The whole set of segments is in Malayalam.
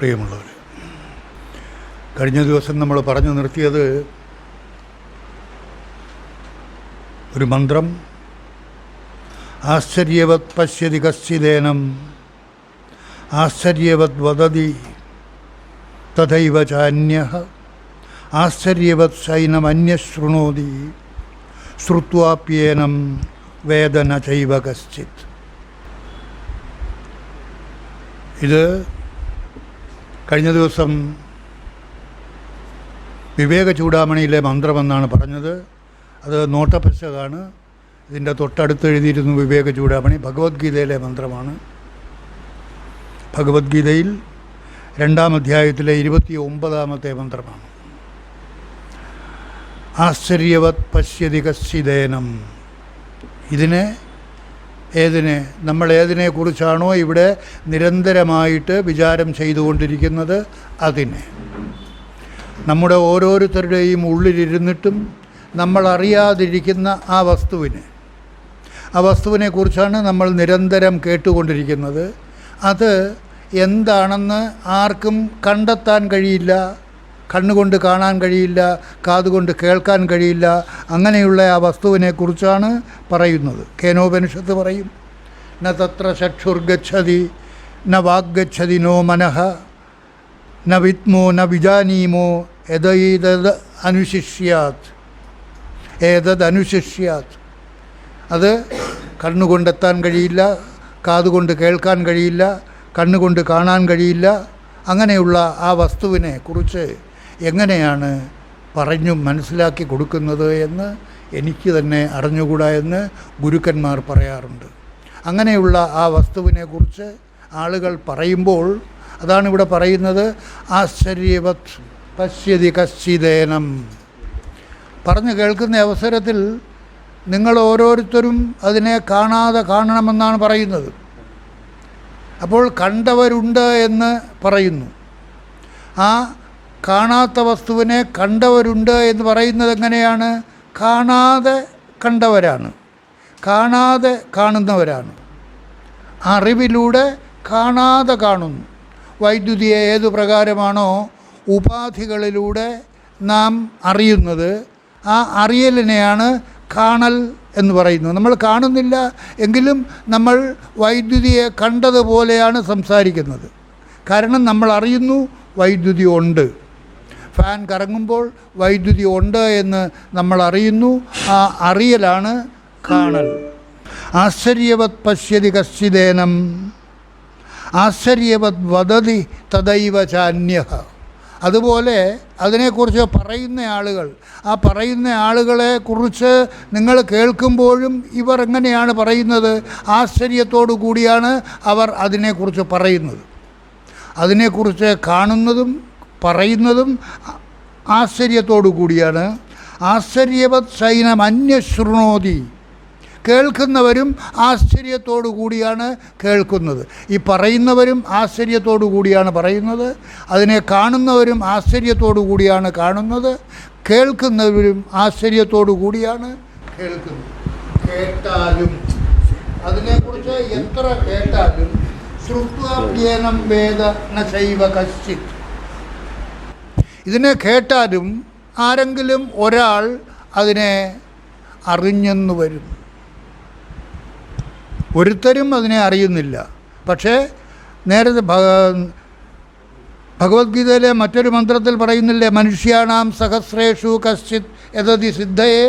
പ്രിയമുള്ളവർ, കഴിഞ്ഞ ദിവസം നമ്മൾ പറഞ്ഞു നിർത്തിയത് ഒരു മന്ത്രം, ആശ്ചര്യവത് പശ്യതി കശ്ചിദേനം ആശ്ചര്യവത് വദതി തഥൈവ ചാന്യഃ ആശ്ചര്യവത് സൈനമന്യശൃണോതി ശ്രുത്വാപ്യേനം വേദന ചൈവ കശ്ചിത്. ഇത് കഴിഞ്ഞ ദിവസം വിവേക ചൂടാമണിയിലെ മന്ത്രമെന്നാണ് പറഞ്ഞത്. അത് നോട്ടപ്പശകാണ്. ഇതിൻ്റെ തൊട്ടടുത്ത് എഴുതിയിരുന്നു വിവേക ചൂടാമണി. ഭഗവത്ഗീതയിലെ മന്ത്രമാണ്. ഭഗവത്ഗീതയിൽ 2-ാം അധ്യായത്തിലെ 29-ാമത്തെ മന്ത്രമാണ്. ആശ്ചര്യവത് പശ്യതി കശ്ചിദേനം. നമ്മൾ ഏതിനെക്കുറിച്ചാണോ ഇവിടെ നിരന്തരമായിട്ട് വിചാരം ചെയ്തുകൊണ്ടിരിക്കുന്നത്, നമ്മുടെ ഓരോരുത്തരുടെയും ഉള്ളിലിരുന്നിട്ടും നമ്മൾ അറിയാതിരിക്കുന്ന ആ വസ്തുവിനെക്കുറിച്ചാണ് നമ്മൾ നിരന്തരം കേട്ടുകൊണ്ടിരിക്കുന്നത്. അത് എന്താണെന്ന് ആർക്കും കണ്ടെത്താൻ കഴിയില്ല, കണ്ണുകൊണ്ട് കാണാൻ കഴിയില്ല, കാതുകൊണ്ട് കേൾക്കാൻ കഴിയില്ല. അങ്ങനെയുള്ള ആ വസ്തുവിനെക്കുറിച്ചാണ് പറയുന്നത്. കേനോപനിഷത്ത് പറയും, ന തത്ര ചക്ഷുർഗച്ഛതി ന വാഗ്ഗച്ഛതി നോ മനഃ ന വിദ്മോ ന വിജാനീമോ ഏതദനുശിഷ്യാത്. അത് കണ്ണുകൊണ്ടെത്താൻ കഴിയില്ല, കാതുകൊണ്ട് കേൾക്കാൻ കഴിയില്ല, കണ്ണുകൊണ്ട് കാണാൻ കഴിയില്ല. അങ്ങനെയുള്ള ആ വസ്തുവിനെ കുറിച്ച് എങ്ങനെയാണ് പറഞ്ഞു മനസ്സിലാക്കി കൊടുക്കുന്നത് എന്ന് എനിക്ക് തന്നെ അറിഞ്ഞുകൂടാ എന്ന് ഗുരുക്കന്മാർ പറയാറുണ്ട്. അങ്ങനെയുള്ള ആ വസ്തുവിനെക്കുറിച്ച് ആളുകൾ പറയുമ്പോൾ അതാണിവിടെ പറയുന്നത്. ആശ്ചര്യവത് പശ്യതി കശ്ചിദേനം. പറഞ്ഞു കേൾക്കുന്ന അവസരത്തിൽ നിങ്ങൾ ഓരോരുത്തരും അതിനെ കാണാതെ കാണണമെന്നാണ് പറയുന്നത്. അപ്പോൾ കണ്ടവരുണ്ട് എന്ന് പറയുന്നു. ആ കാണാത്ത വസ്തുവിനെ കണ്ടവരുണ്ട് എന്ന് പറയുന്നത് എങ്ങനെയാണ്? കാണാതെ കണ്ടവരാണ്, കാണാതെ കാണുന്നവരാണ്. അറിവിലൂടെ കാണാതെ കാണുന്നു. വൈദ്യുതിയെ ഏതു പ്രകാരമാണോ ഉപാധികളിലൂടെ നാം അറിയുന്നത്, ആ അറിയലിനെയാണ് കാണൽ എന്ന് പറയുന്നത്. നമ്മൾ കാണുന്നില്ല എങ്കിലും നമ്മൾ വൈദ്യുതിയെ കണ്ടതുപോലെയാണ് സംസാരിക്കുന്നത്. കാരണം നമ്മൾ അറിയുന്നു വൈദ്യുതി ഉണ്ട്. ഫാൻ കറങ്ങുമ്പോൾ വൈദ്യുതി ഉണ്ട് എന്ന് നമ്മൾ അറിയുന്നു. ആ അറിയലാണ് കാണൽ. ആശ്ചര്യവത് പശ്യതി കശ്ചിദേനം ആശ്ചര്യവത് വദതി തദൈവ ചാന്യഃ. അതുപോലെ അതിനെക്കുറിച്ച് പറയുന്ന ആളുകളെക്കുറിച്ച് നിങ്ങൾ കേൾക്കുമ്പോഴും ഇവർ എങ്ങനെയാണ് പറയുന്നത്? ആശ്ചര്യത്തോടു കൂടിയാണ് അവർ അതിനെക്കുറിച്ച് പറയുന്നത്. അതിനെക്കുറിച്ച് കാണുന്നതും പറയുന്നതും ആശ്ചര്യത്തോടു കൂടിയാണ്. ആശ്ചര്യവത് സൈനമന്യശൃണോതി. കേൾക്കുന്നവരും ആശ്ചര്യത്തോടു കൂടിയാണ് കേൾക്കുന്നത്. ഈ പറയുന്നവരും ആശ്ചര്യത്തോടു കൂടിയാണ് പറയുന്നത്. അതിനെ കാണുന്നവരും ആശ്ചര്യത്തോടു കൂടിയാണ് കാണുന്നത്. കേൾക്കുന്നവരും ആശ്ചര്യത്തോടു കൂടിയാണ് കേൾക്കുന്നത്. കേട്ടാലും അതിനെക്കുറിച്ച് എത്ര കേട്ടാലും ശ്രുത്വാപ്യേനം വേദ ന ചൈവ കശ്ചിത്. ഇതിനെ കേട്ടാലും ആരെങ്കിലും ഒരാൾ അതിനെ അറിഞ്ഞെന്ന് വരും. ഒരുത്തരും അതിനെ അറിയുന്നില്ല. പക്ഷേ നേരത്തെ ഭഗവത്ഗീതയിലെ മറ്റൊരു മന്ത്രത്തിൽ പറയുന്നില്ലേ, മനുഷ്യാണാം സഹസ്രേഷു കശ്ചിത് യദതി സിദ്ധയേ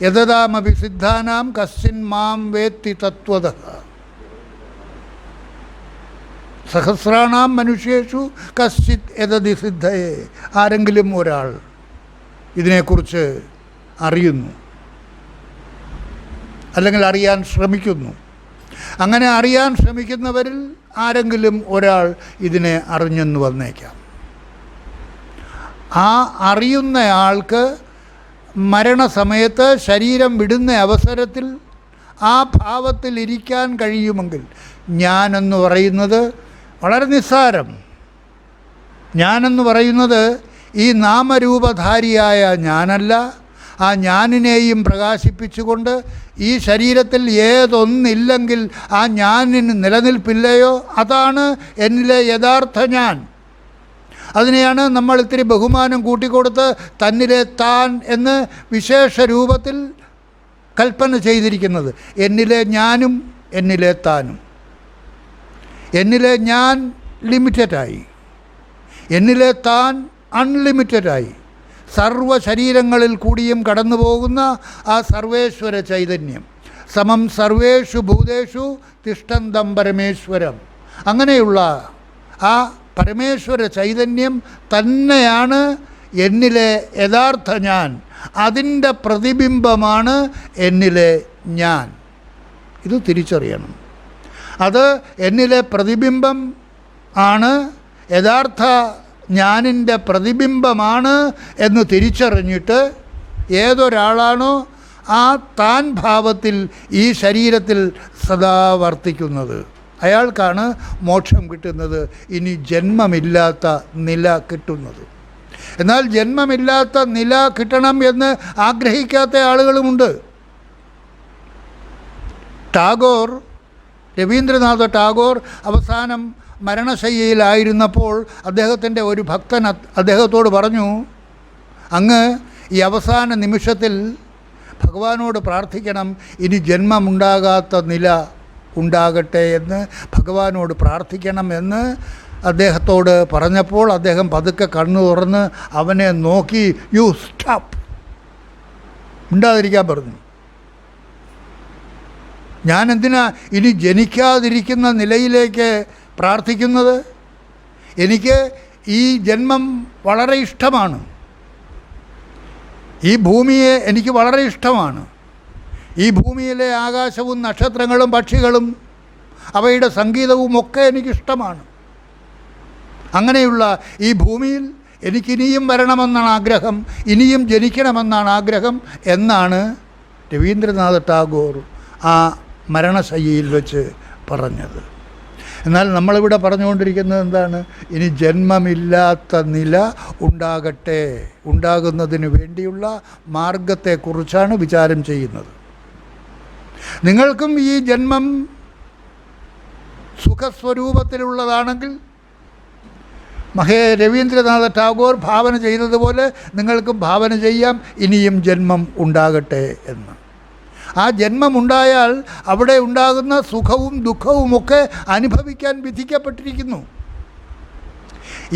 യദതാമപി സിദ്ധാനാം കശ്ചിൻ മാം വേത്തി തത്വതഃ. സഹസ്രാണാം മനുഷ്യേഷു കശ്ചിത് യദതി സിദ്ധയേ. ആരെങ്കിലും ഒരാൾ ഇതിനെക്കുറിച്ച് അറിയുന്നു, അല്ലെങ്കിൽ അറിയാൻ ശ്രമിക്കുന്നു. അങ്ങനെ അറിയാൻ ശ്രമിക്കുന്നവരിൽ ആരെങ്കിലും ഒരാൾ ഇതിനെ അറിഞ്ഞെന്ന് വന്നേക്കാം. ആ അറിയുന്നയാൾക്ക് മരണസമയത്ത് ശരീരം വിടുന്ന അവസരത്തിൽ ആ ഭാവത്തിൽ ഇരിക്കാൻ കഴിയുമെങ്കിൽ, ഞാനെന്ന് പറയുന്നത് വളരെ നിസ്സാരം. ഞാനെന്ന് പറയുന്നത് ഈ നാമരൂപധാരിയായ ഞാനല്ല. ആ ഞാനിനെയും പ്രകാശിപ്പിച്ചുകൊണ്ട് ഈ ശരീരത്തിൽ ഏതൊന്നില്ലെങ്കിൽ ആ ഞാനിന് നിലനിൽപ്പില്ലയോ, അതാണ് എന്നിലെ യഥാർത്ഥ ഞാൻ. അതിനെയാണ് നമ്മൾ ഇത്തിരി ബഹുമാനം കൂട്ടിക്കൊടുത്ത് തന്നിലെ താൻ എന്ന് വിശേഷ രൂപത്തിൽ കൽപ്പന ചെയ്തിരിക്കുന്നത്. എന്നിലെ ഞാനും എന്നിലെ താനും. എന്നിലെ ഞാൻ ലിമിറ്റഡായി, എന്നിലെ താൻ അൺലിമിറ്റഡായി. സർവ ശരീരങ്ങളിൽ കൂടിയും കടന്നു പോകുന്ന ആ സർവേശ്വര ചൈതന്യം, സമം സർവേഷു ഭൂതേഷു തിഷ്ഠന്തം പരമേശ്വരം. അങ്ങനെയുള്ള ആ പരമേശ്വര ചൈതന്യം തന്നെയാണ് എന്നിലെ യഥാർത്ഥ ഞാൻ. അതിൻ്റെ പ്രതിബിംബമാണ് എന്നിലെ ഞാൻ. ഇത് തിരിച്ചറിയണം. അത് എന്നിലെ പ്രതിബിംബം ആണ്, യഥാർത്ഥ ഞാനിൻ്റെ പ്രതിബിംബമാണ് എന്ന് തിരിച്ചറിഞ്ഞിട്ട് ഏതൊരാളാണോ ആ താൻ ഭാവത്തിൽ ഈ ശരീരത്തിൽ സദാ വർത്തിക്കുന്നത്, അയാൾക്കാണ് മോക്ഷം കിട്ടുന്നത്, ഇനി ജന്മമില്ലാത്ത നില കിട്ടുന്നത്. എന്നാൽ ജന്മമില്ലാത്ത നില കിട്ടണം എന്ന് ആഗ്രഹിക്കാത്ത ആളുകളുമുണ്ട്. ടാഗോർ, രവീന്ദ്രനാഥ ടാഗോർ അവസാനം മരണശയ്യയിലായിരുന്നപ്പോൾ അദ്ദേഹത്തിൻ്റെ ഒരു ഭക്തൻ അദ്ദേഹത്തോട് പറഞ്ഞു, അങ്ങ് ഈ അവസാന നിമിഷത്തിൽ ഭഗവാനോട് പ്രാർത്ഥിക്കണം, ഇനി ജന്മമുണ്ടാകാത്ത നില ഉണ്ടാകട്ടെ എന്ന് ഭഗവാനോട് പ്രാർത്ഥിക്കണം എന്ന് അദ്ദേഹത്തോട് പറഞ്ഞപ്പോൾ അദ്ദേഹം പതുക്കെ കണ്ണു തുറന്ന് അവനെ നോക്കി, യു സ്റ്റോപ്പ്, ഉണ്ടാതിരിക്കാൻ പറഞ്ഞു. ഞാൻ എന്തിനാ ഇനി ജനിക്കാതിരിക്കുന്ന നിലയിലേക്ക് പ്രാർത്ഥിക്കുന്നത്? എനിക്ക് ഈ ജന്മം വളരെ ഇഷ്ടമാണ്, ഈ ഭൂമിയെ എനിക്ക് വളരെ ഇഷ്ടമാണ്. ഈ ഭൂമിയിലെ ആകാശവും നക്ഷത്രങ്ങളും പക്ഷികളും അവയുടെ സംഗീതവും ഒക്കെ എനിക്കിഷ്ടമാണ്. അങ്ങനെയുള്ള ഈ ഭൂമിയിൽ എനിക്കിനിയും വരണമെന്നാണ് ആഗ്രഹം, ഇനിയും ജനിക്കണമെന്നാണ് ആഗ്രഹം എന്നാണ് രവീന്ദ്രനാഥ ടാഗോർ ആ മരണശയ്യയിൽ വെച്ച് പറഞ്ഞത്. എന്നാൽ നമ്മളിവിടെ പറഞ്ഞുകൊണ്ടിരിക്കുന്നത് എന്താണ്? ഇനി ജന്മമില്ലാത്ത നില ഉണ്ടാകട്ടെ, ഉണ്ടാകുന്നതിന് വേണ്ടിയുള്ള മാർഗത്തെക്കുറിച്ചാണ് വിചാരം ചെയ്യുന്നത്. നിങ്ങൾക്കും ഈ ജന്മം സുഖസ്വരൂപത്തിലുള്ളതാണെങ്കിൽ രവീന്ദ്രനാഥ ടാഗോർ ഭാവന ചെയ്തതുപോലെ നിങ്ങൾക്കും ഭാവന ചെയ്യാം, ഇനിയും ജന്മം ഉണ്ടാകട്ടെ എന്ന്. ആ ജന്മമുണ്ടായാൽ അവിടെ ഉണ്ടാകുന്ന സുഖവും ദുഃഖവുമൊക്കെ അനുഭവിക്കാൻ വിധിക്കപ്പെട്ടിരിക്കുന്നു.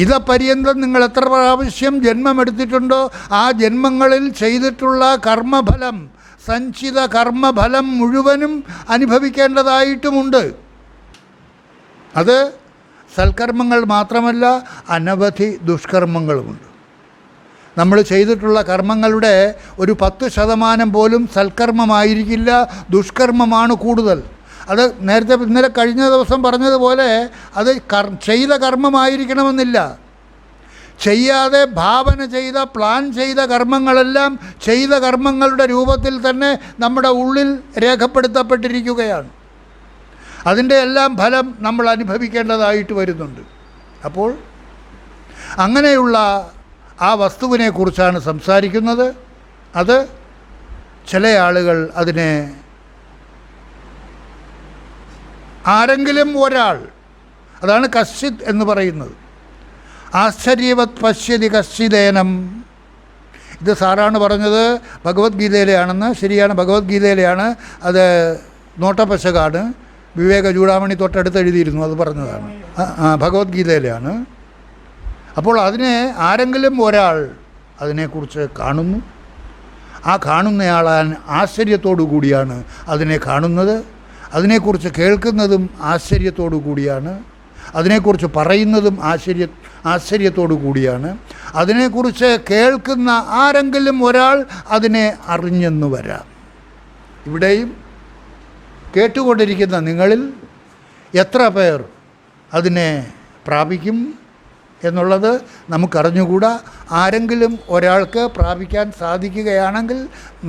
ഇതപര്യന്തം നിങ്ങൾ എത്ര പ്രാവശ്യം ജന്മമെടുത്തിട്ടുണ്ടോ ആ ജന്മങ്ങളിൽ ചെയ്തിട്ടുള്ള കർമ്മഫലം, സഞ്ചിത കർമ്മഫലം മുഴുവനും അനുഭവിക്കേണ്ടതായിട്ടുമുണ്ട്. അത് സൽക്കർമ്മങ്ങൾ മാത്രമല്ല, അനവധി ദുഷ്കർമ്മങ്ങളുമുണ്ട്. നമ്മൾ ചെയ്തിട്ടുള്ള കർമ്മങ്ങളുടെ ഒരു 10% പോലും സൽക്കർമ്മമായിരിക്കില്ല, ദുഷ്കർമ്മമാണ് കൂടുതൽ. അത് നേരത്തെ ഇന്നലെ കഴിഞ്ഞ ദിവസം പറഞ്ഞതുപോലെ അത് ചെയ്ത കർമ്മമായിരിക്കണമെന്നില്ല. ചെയ്യാതെ ഭാവന ചെയ്ത, പ്ലാൻ ചെയ്ത കർമ്മങ്ങളെല്ലാം ചെയ്ത കർമ്മങ്ങളുടെ രൂപത്തിൽ തന്നെ നമ്മുടെ ഉള്ളിൽ രേഖപ്പെടുത്തപ്പെട്ടിരിക്കുകയാണ്. അതിൻ്റെ എല്ലാം ഫലം നമ്മൾ അനുഭവിക്കേണ്ടതായിട്ട് വരുന്നുണ്ട്. അപ്പോൾ അങ്ങനെയുള്ള ആ വസ്തുവിനെക്കുറിച്ചാണ് സംസാരിക്കുന്നത്. അത് ചില ആളുകൾ അതിനെ ആരെങ്കിലും ഒരാൾ, അതാണ് കശ്ചിത് എന്ന് പറയുന്നത്. ആശ്ചര്യവത് പശ്യതി കശ്ചിതേനം. ഇത് സാറാണ് പറഞ്ഞത്, ഭഗവത്ഗീതയിലെയാണെന്ന്. ശരിയാണ്, ഭഗവത്ഗീതയിലെയാണ്. അത് നോട്ടപ്പശകാണ്. വിവേക ചൂടാമണി തൊട്ടടുത്ത് എഴുതിയിരുന്നു, അത് പറഞ്ഞതാണ്. ഭഗവത്ഗീതയിലെയാണ്. അപ്പോൾ അതിനെ ആരെങ്കിലും ഒരാൾ അതിനെക്കുറിച്ച് കാണുന്നു. ആ കാണുന്നയാൾ ആശ്ചര്യത്തോടു കൂടിയാണ് അതിനെ കാണുന്നത്. അതിനെക്കുറിച്ച് കേൾക്കുന്നതും ആശ്ചര്യത്തോടു കൂടിയാണ്. അതിനെക്കുറിച്ച് പറയുന്നതും ആശ്ചര്യത്തോടു കൂടിയാണ്. അതിനെക്കുറിച്ച് കേൾക്കുന്ന ആരെങ്കിലും ഒരാൾ അതിനെ അറിഞ്ഞെന്ന് വരാം. ഇവിടെയും കേട്ടുകൊണ്ടിരിക്കുന്ന നിങ്ങളിൽ എത്ര പേർ അതിനെ പ്രാപിക്കും എന്നുള്ളത് നമുക്കറിഞ്ഞുകൂടാ. ആരെങ്കിലും ഒരാൾക്ക് പ്രാപിക്കാൻ സാധിക്കുകയാണെങ്കിൽ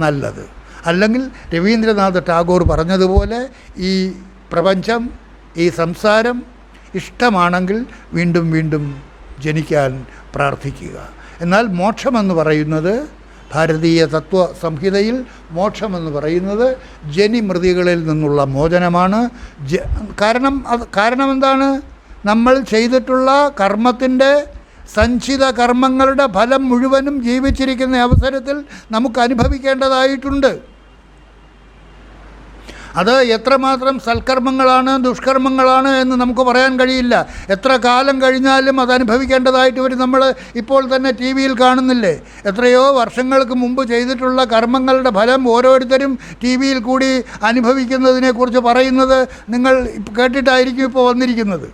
നല്ലത്. അല്ലെങ്കിൽ രവീന്ദ്രനാഥ ടാഗോർ പറഞ്ഞതുപോലെ ഈ പ്രപഞ്ചം, ഈ സംസാരം ഇഷ്ടമാണെങ്കിൽ വീണ്ടും വീണ്ടും ജനിക്കാൻ പ്രാർത്ഥിക്കുക. എന്നാൽ മോക്ഷമെന്ന് പറയുന്നത്, ഭാരതീയ തത്വ സംഹിതയിൽ മോക്ഷമെന്ന് പറയുന്നത് ജനിമൃതികളിൽ നിന്നുള്ള മോചനമാണ്. കാരണം എന്താണ്? നമ്മൾ ചെയ്തിട്ടുള്ള കർമ്മത്തിൻ്റെ സഞ്ചിത കർമ്മങ്ങളുടെ ഫലം മുഴുവനും ജീവിച്ചിരിക്കുന്ന അവസരത്തിൽ നമുക്ക് അനുഭവിക്കേണ്ടതായിട്ടുണ്ട്. അത് എത്രമാത്രം സൽക്കർമ്മങ്ങളാണ് ദുഷ്കർമ്മങ്ങളാണ് എന്ന് നമുക്ക് പറയാൻ കഴിയില്ല. എത്ര കാലം കഴിഞ്ഞാലും അത് അനുഭവിക്കേണ്ടതായിട്ട് വരും. നമ്മൾ ഇപ്പോൾ തന്നെ ടി വിയിൽ കാണുന്നില്ലേ, എത്രയോ വർഷങ്ങൾക്ക് മുമ്പ് ചെയ്തിട്ടുള്ള കർമ്മങ്ങളുടെ ഫലം ഓരോരുത്തരും ടി വിയിൽ കൂടി അനുഭവിക്കുന്നതിനെക്കുറിച്ച് പറയുന്നത് നിങ്ങൾ കേട്ടിട്ടായിരിക്കും ഇപ്പോൾ വന്നിരിക്കുന്നത്.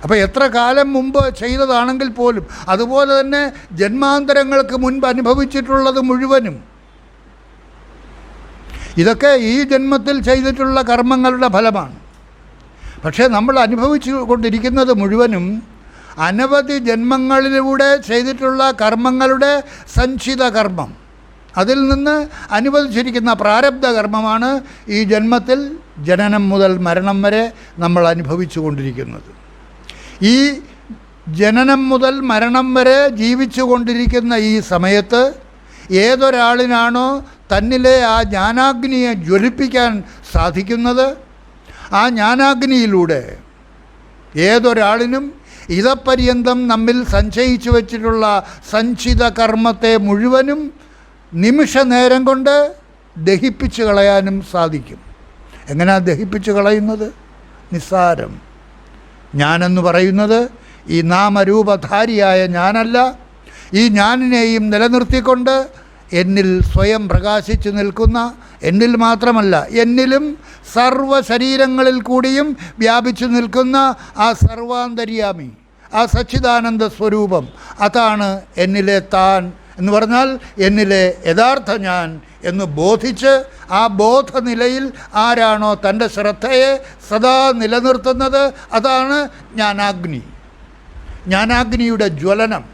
അപ്പോൾ എത്ര കാലം മുമ്പ് ചെയ്തതാണെങ്കിൽ പോലും അതുപോലെ തന്നെ ജന്മാന്തരങ്ങൾക്ക് മുൻപ് അനുഭവിച്ചിട്ടുള്ളത് മുഴുവനും ഇതൊക്കെ ഈ ജന്മത്തിൽ ചെയ്തിട്ടുള്ള കർമ്മങ്ങളുടെ ഫലമാണ്. പക്ഷേ നമ്മൾ അനുഭവിച്ചു കൊണ്ടിരിക്കുന്നത് മുഴുവനും അനവധി ജന്മങ്ങളിലൂടെ ചെയ്തിട്ടുള്ള കർമ്മങ്ങളുടെ സഞ്ചിത കർമ്മം, അതിൽ നിന്ന് അനുവദിച്ചിരിക്കുന്ന പ്രാരബ്ധ കർമ്മമാണ് ഈ ജന്മത്തിൽ ജനനം മുതൽ മരണം വരെ നമ്മൾ അനുഭവിച്ചു കൊണ്ടിരിക്കുന്നത്. ഈ ജനനം മുതൽ മരണം വരെ ജീവിച്ചു കൊണ്ടിരിക്കുന്ന ഈ സമയത്ത് ഏതൊരാളിനാണോ തന്നിലെ ആ ജ്ഞാനാഗ്നിയെ ജ്വലിപ്പിക്കാൻ സാധിക്കുന്നത്, ആ ജ്ഞാനാഗ്നിയിലൂടെ ഏതൊരാളിനും ഇതപര്യന്തം നമ്മിൽ സഞ്ചയിച്ചു വച്ചിട്ടുള്ള സഞ്ചിത കർമ്മത്തെ മുഴുവനും നിമിഷ നേരം കൊണ്ട് ദഹിപ്പിച്ച് കളയാനും സാധിക്കും. എങ്ങനെയാണ് ദഹിപ്പിച്ച് കളയുന്നത്? നിസ്സാരം. ഞാനെന്ന് പറയുന്നത് ഈ നാമരൂപധാരിയായ ഞാനല്ല. ഈ ഞാനിനെയും നിലനിർത്തിക്കൊണ്ട് എന്നിൽ സ്വയം പ്രകാശിച്ചു നിൽക്കുന്ന, എന്നിൽ മാത്രമല്ല എന്നിലും സർവ ശരീരങ്ങളിൽ കൂടിയും വ്യാപിച്ചു നിൽക്കുന്ന ആ സർവാന്തര്യാമി, ആ സച്ചിദാനന്ദ സ്വരൂപം, അതാണ് എന്നിലെ താൻ എന്ന് പറഞ്ഞാൽ എന്നിലെ യഥാർത്ഥ ഞാൻ എന്ന് ബോധിച്ച് ആ ബോധനിലയിൽ ആരാണോ തൻ്റെ ശ്രദ്ധയെ സദാ നിലനിർത്തുന്നത്, അതാണ് ജ്ഞാനാഗ്നി. ജ്ഞാനാഗ്നിയുടെ ജ്വലനം